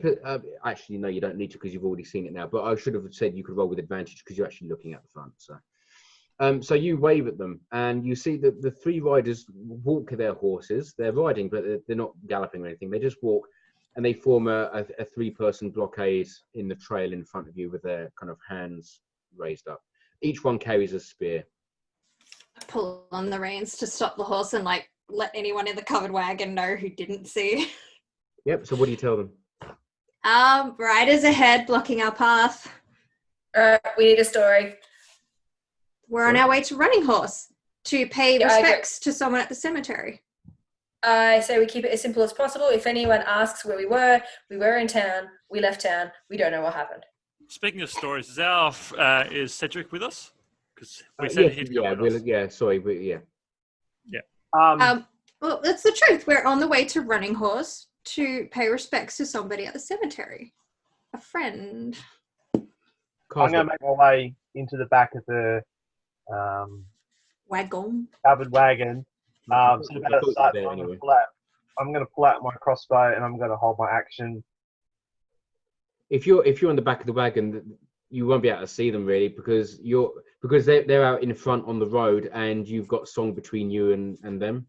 Actually, no, you don't need to because you've already seen it now. But I should have said you could roll with advantage because you're actually looking at the front. So you wave at them, and you see that the 3 riders walk their horses. They're riding, but they're not galloping or anything. They just walk, and they form a 3-person blockade in the trail in front of you with their kind of hands raised up. Each one carries a spear. Pull on the reins to stop the horse and like let anyone in the covered wagon know who didn't see. Yep. So what do you tell them? Riders ahead, blocking our path. We need a story. We're on our way to Running Horse to pay Yeah, I agree. respects to someone at the cemetery. I say we keep it as simple as possible. If anyone asks where we were in town, we left town, we don't know what happened. Speaking of stories, is Cedric with us? Because we said Yes, he'd yeah, come with us. yeah. Sorry, yeah. Well, that's the truth. We're on the way to Running Horse to pay respects to somebody at the cemetery. A friend. I'm going to make my way into the back of the Wagon. covered wagon. So I about thought to you start, were there I'm anyway. going to pull out my crossbow and I'm going to hold my action. If you're on the back of the wagon, you won't be able to see them really because they're out in front on the road and you've got Song between you and them.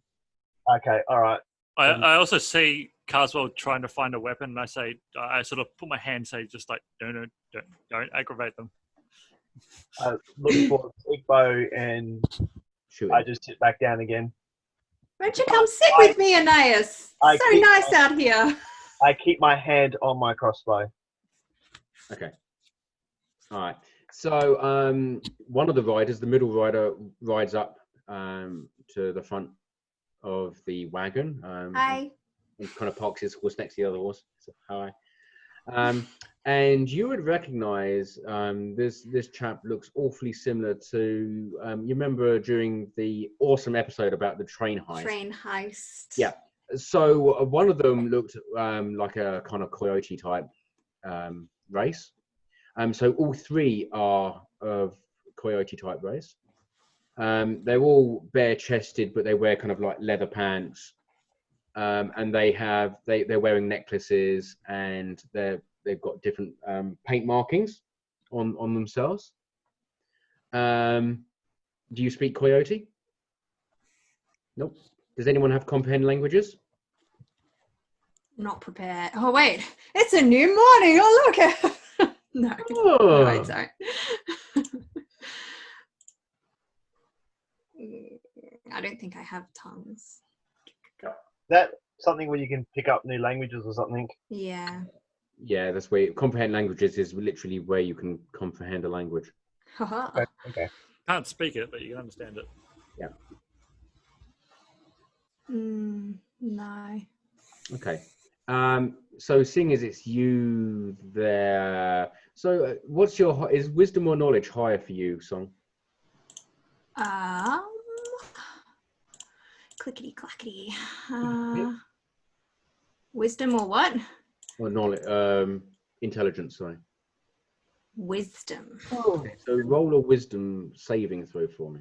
Okay, all right. I also see Carswell trying to find a weapon, and I sort of put my hand, say, just like, don't aggravate them. I look for a big bow and Shoot. I just sit back down again. Won't you come sit with me, Anais? I So keep- nice out here. I keep my hand on my crossbow. Okay. All right. So one of the riders, the middle rider, rides up to the front of the wagon. Hi. And kind of parks his horse next to the other horse. So, hi. And you would recognise this chap looks awfully similar to you remember during the awesome episode about the train heist. Train heist. Yeah. So one of them looked like a kind of coyote type race. So all 3 are of coyote type race. They're all bare chested, but they wear kind of like leather pants. And they're wearing necklaces and they've got different paint markings on themselves. Do you speak coyote? Nope. Does anyone have comprehend languages? Not prepared. Oh wait, it's a new morning. Oh look. No, Oh. I don't. I don't think I have tongues. Is that something where you can pick up new languages or something? Yeah. Yeah, that's where comprehend languages is literally where you can comprehend a language. Haha. Okay. Can't speak it, but you can understand it. Yeah. No. Okay. So seeing as it's you there, so what's is wisdom or knowledge higher for you, Song? Clickety clackety. Wisdom or what? Or knowledge, intelligence, sorry. Wisdom. Okay, so roll a wisdom saving throw for me.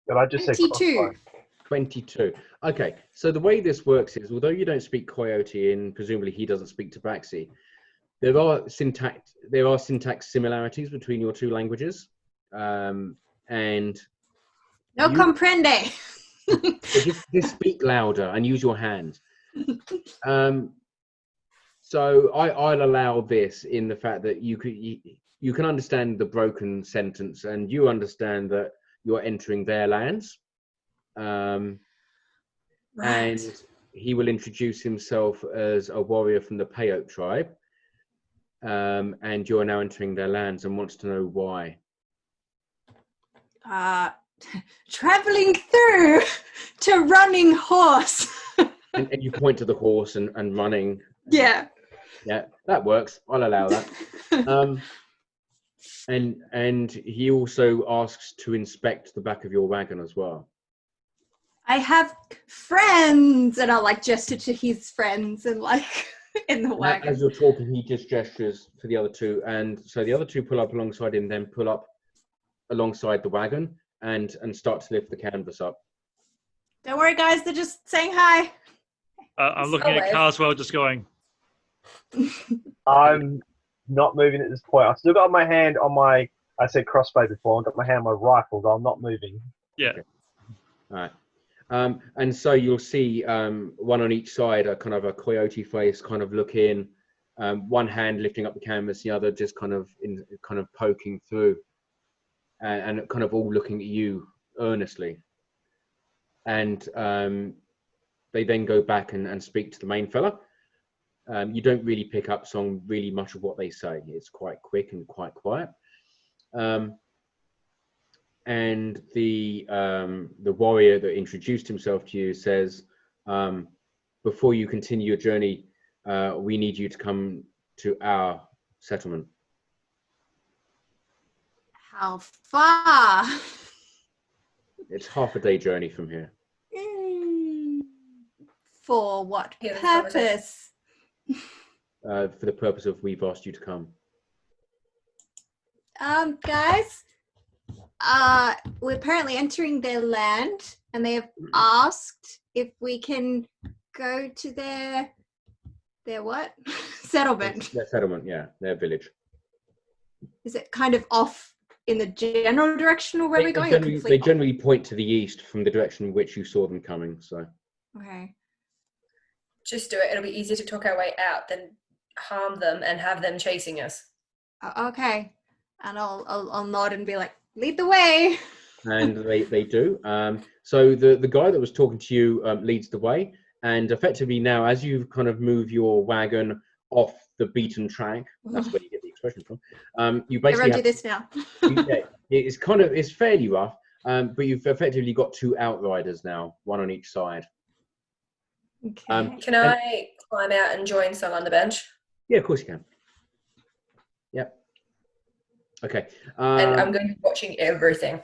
Did I just say 22. crossbow? 22. Okay, so the way this works is, although you don't speak coyote and presumably he doesn't speak tabaxi, there are syntax similarities between your 2 languages, and No comprende. just speak louder and use your hands. So I'll allow this in the fact that you can understand the broken sentence, and you understand that you're entering their lands. Right. And he will introduce himself as a warrior from the Payote tribe. And you're now entering their lands and wants to know why. Traveling through to running horse. And you point to the horse and running. Yeah. Yeah, that works. I'll allow that. And he also asks to inspect the back of your wagon as well. I have friends, and I'll like gesture to his friends and like in the wagon. As you're talking, he just gestures for the other two, and so the other two pull up alongside him, then pull up alongside the wagon and start to lift the canvas up. Don't worry, guys. They're just saying hi. I'm looking at Carswell, just going. I'm not moving at this point. I've still got my hand on my, I said crossbow before, I've got my hand on my rifle, but I'm not moving. Yeah. Okay. All right. And so you'll see one on each side, a kind of a coyote face kind of look in, one hand lifting up the canvas, the other just kind of poking through, and kind of all looking at you earnestly. And they then go back and speak to the main fella. You don't really pick up on really much of what they say. It's quite quick and quite quiet. And the warrior that introduced himself to you says, before you continue your journey, we need you to come to our settlement. How far? It's half a day journey from here. For what Yeah, purpose? For the purpose of we've asked you to come. Guys, we're apparently entering their land, and they have asked if we can go to their what? Settlement. Their settlement, yeah, their village. Is it kind of off in the general direction or where we're going? They generally point to the east from the direction in which you saw them coming. So. Okay. Just do it. It'll be easier to talk our way out than harm them and have them chasing us. Okay. And I'll nod and be like, lead the way. And they do. So the guy that was talking to you leads the way. And effectively now, as you kind of move your wagon off the beaten track, that's where you get the expression from. You basically Everyone do this now. It's fairly rough, but you've effectively got two outriders now, one on each side. Okay. Can I climb out and join some on the bench? Yeah, of course you can. Yep. Okay. And I'm going to be watching everything.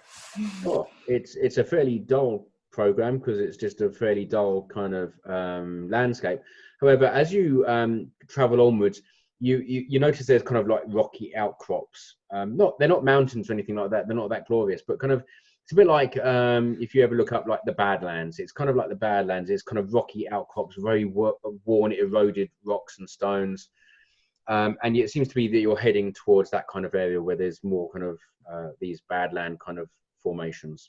Sure. It's a fairly dull program because it's just a fairly dull kind of landscape. However, as you travel onwards, you notice there's kind of like rocky outcrops. They're not mountains or anything like that. They're not that glorious, but kind of it's a bit like if you ever look up like the Badlands. It's kind of like the Badlands. It's kind of rocky outcrops, very worn, eroded rocks and stones. And it seems to be that you're heading towards that kind of area where there's more kind of these Badland kind of formations.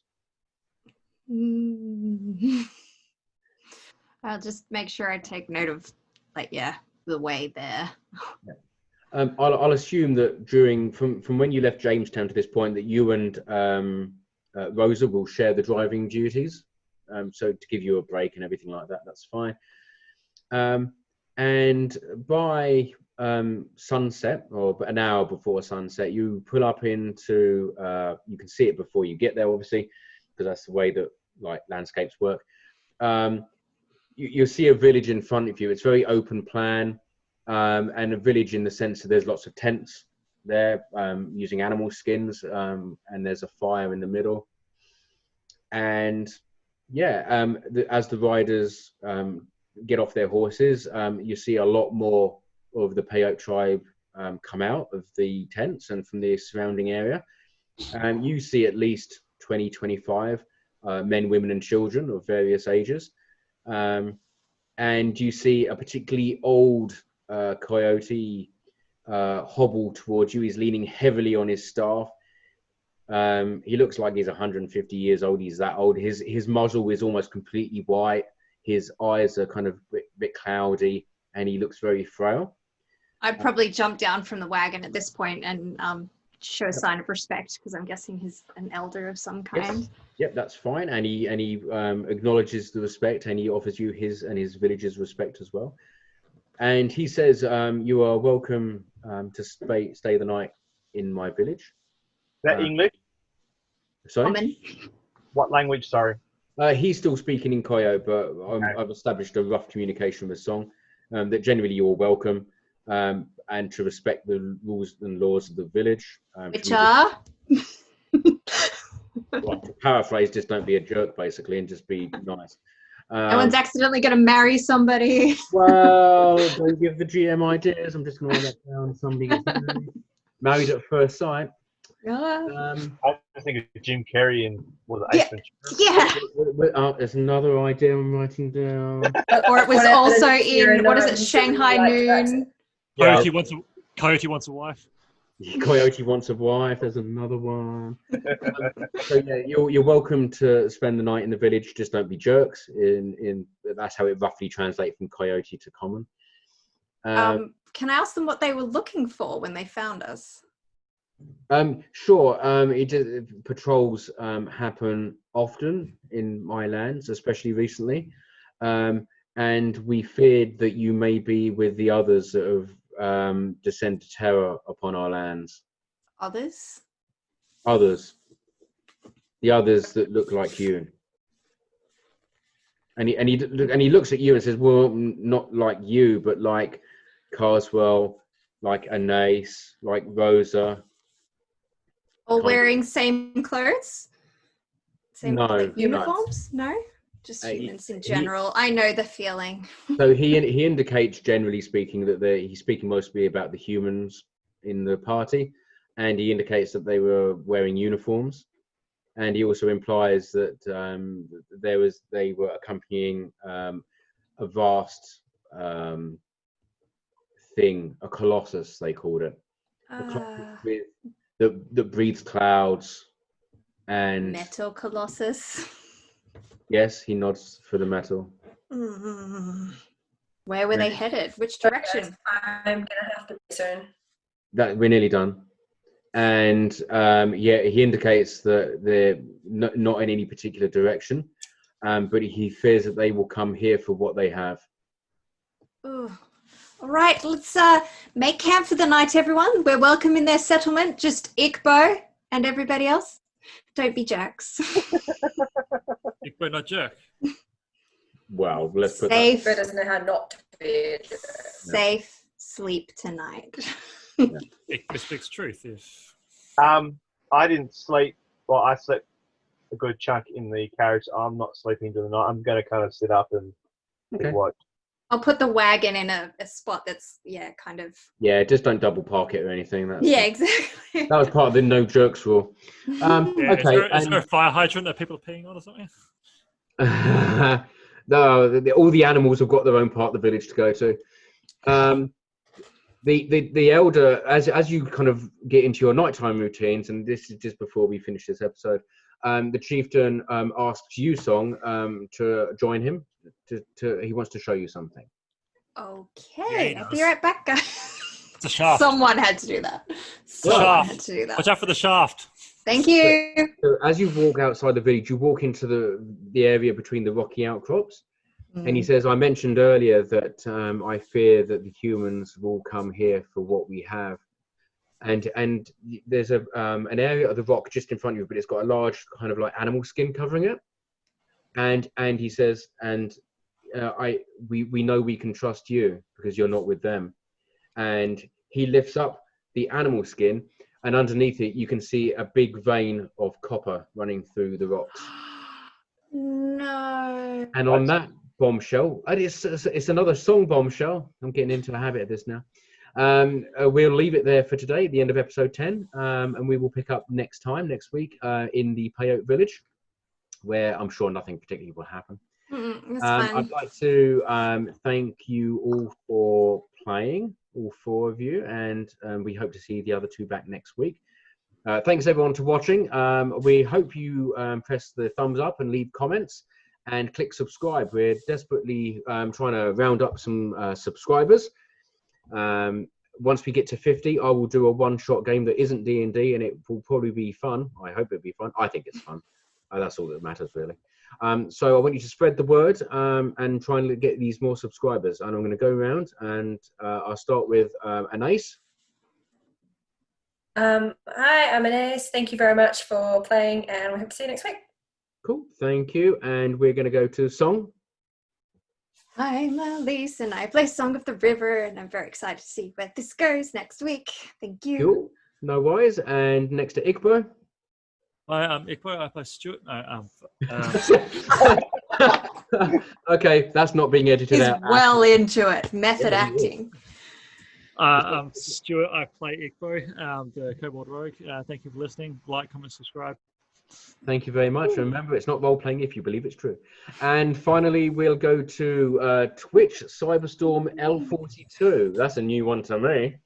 I'll just make sure I take note of, the way there. Yeah. I'll assume that from when you left Jamestown to this point, that you and Rosa will share the driving duties. So to give you a break and everything like that, that's fine. And by sunset, or an hour before sunset, you pull up into you can see it before you get there, obviously, because that's the way that like landscapes work. You'll see a village in front of you. It's very open plan, and a village in the sense that there's lots of tents there, using animal skins, and there's a fire in the middle. And yeah, as the riders get off their horses, you see a lot more of the Payote tribe come out of the tents and from the surrounding area. And you see at least 20, 25 men, women and children of various ages. And you see a particularly old coyote hobble towards you. He's leaning heavily on his staff. He looks like he's 150 years old. He's that old. His muzzle is almost completely white. his eyes are kind of a bit cloudy, and he looks very frail. I'd probably jump down from the wagon at this point and show a sign of respect, because I'm guessing he's an elder of some kind. Yes. Yep, that's fine. And he acknowledges the respect, and he offers you his and his village's respect as well. And he says, you are welcome to stay the night in my village. Is that English? Sorry? Common. What language, sorry? He's still speaking in Koyo, but I've established a rough communication with Song that generally you're welcome and to respect the rules and laws of the village. Which are? Well, to paraphrase, just don't be a jerk, basically, and just be nice. No one's accidentally going to marry somebody. Well, don't give the GM ideas. I'm just going to write that down. Somebody gets married at first sight. Yeah. I think of Jim Carrey in Ace Ventura. Yeah. There's another idea I'm writing down. Or it was also in, what is it, Shanghai Noon? Yeah. Coyote wants a wife. Coyote wants a wife. There's another one. So yeah, you're welcome to spend the night in the village. Just don't be jerks. That's how it roughly translates from Coyote to Common. Can I ask them what they were looking for when they found us? Sure. Patrols happen often in my lands, especially recently, and we feared that you may be with the others that have descended terror upon our lands. Others? Others. The others that look like you. And he looks at you and says, well, not like you, but like Carswell, like Anais, like Rosa. All wearing same clothes? Same No, uniforms? No? Just humans in general. I know the feeling. So he indicates, generally speaking, that he's speaking mostly about the humans in the party, and he indicates that they were wearing uniforms, and he also implies that they were accompanying a vast thing, a colossus they called it, that breathes clouds and metal colossus. Yes, he nods for the metal. Where were they headed? Which direction? I'm gonna have to be soon. That we're nearly done, and he indicates that they're not in any particular direction, but he fears that they will come here for what they have. Ooh. All right, let's make camp for the night, everyone. We're welcome in their settlement. Just Ikbo and everybody else. Don't be jacks. Ikbo, not jerk. Well, let's put safe. Ikbo doesn't know how not to be a jerk. Safe sleep tonight. Ikbo speaks truth. Yes. I didn't sleep. Well, I slept a good chunk in the carriage. I'm not sleeping through the night. I'm going to kind of sit up and watch. I'll put the wagon in a spot that's, kind of... Yeah, just don't double park it or anything. Exactly. That was part of the no jerks rule. Okay. Is there a fire hydrant that people are peeing on or something? No, all the animals have got their own part of the village to go to. The elder, as you kind of get into your nighttime routines, and this is just before we finish this episode, the chieftain asks you, Song, to join him. He wants to show you something. Okay, I'll be right back, guys. It's a shaft. Someone had to do that. Watch out for the shaft. Thank you. So as you walk outside the village, you walk into the area between the rocky outcrops, and he says, I mentioned earlier that I fear that the humans will come here for what we have. And there's an area of the rock just in front of you, but it's got a large kind of like animal skin covering it. And he says, we know we can trust you because you're not with them. And he lifts up the animal skin, and underneath it you can see a big vein of copper running through the rocks. No. And on that bombshell, it's another song bombshell. I'm getting into a habit of this now. We'll leave it there for today, the end of episode 10, and we will pick up next week in the Payote village, where I'm sure nothing particularly will happen. That's fine. I'd like to thank you all for playing, all four of you, and we hope to see the other two back next week. Thanks everyone for watching. We hope you press the thumbs up and leave comments, and click subscribe. We're desperately trying to round up some subscribers. Once we get to 50, I will do a one-shot game that isn't D&D, and it will probably be fun. I hope it'll be fun. I think it's fun. That's all that matters, really. So I want you to spread the word and try and get these more subscribers. And I'm going to go around, and I'll start with Anais. Hi, I'm Anais. Thank you very much for playing, and we hope to see you next week. Cool, thank you. And we're going to go to Song. I'm Alyce, and I play Song of the River, and I'm very excited to see where this goes next week. Thank you. Cool, no worries. And next to Ikor. Hi, I'm Ikor. I play Stuart. Okay, that's not being edited He's out. well into it. Method Yeah, he is. acting. I'm Stuart. I play Ikor, the Kobold Rogue. Thank you for listening. Like, comment, subscribe. Thank you very much. Remember, it's not role-playing if you believe it's true. And finally, we'll go to Twitch, Cyberstorm L42. That's a new one to me.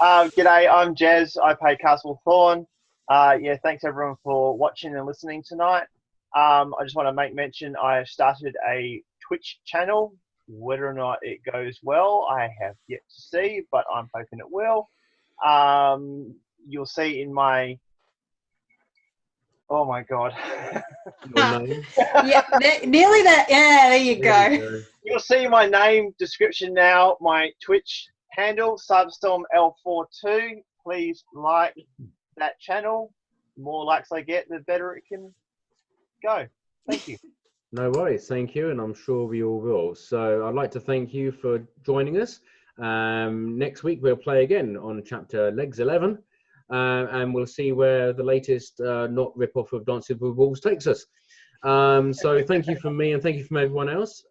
G'day, I'm Jez. I play Carswell Thorn. Yeah, thanks everyone for watching and listening tonight. I just want to make mention I started a Twitch channel. Whether or not it goes well, I have yet to see, but I'm hoping it will. You'll see in my... Oh my God. Your name. Yeah, nearly that. Yeah, there you go. You'll see my name description now, my Twitch handle, Cyberstorm L42. Please like that channel. The more likes I get, the better it can go. Thank you. No worries, thank you, and I'm sure we all will. So I'd like to thank you for joining us. Next week we'll play again on chapter Legs 11, and we'll see where the latest not rip-off of Dancing with Wolves takes us. So thank you from me, and thank you from everyone else.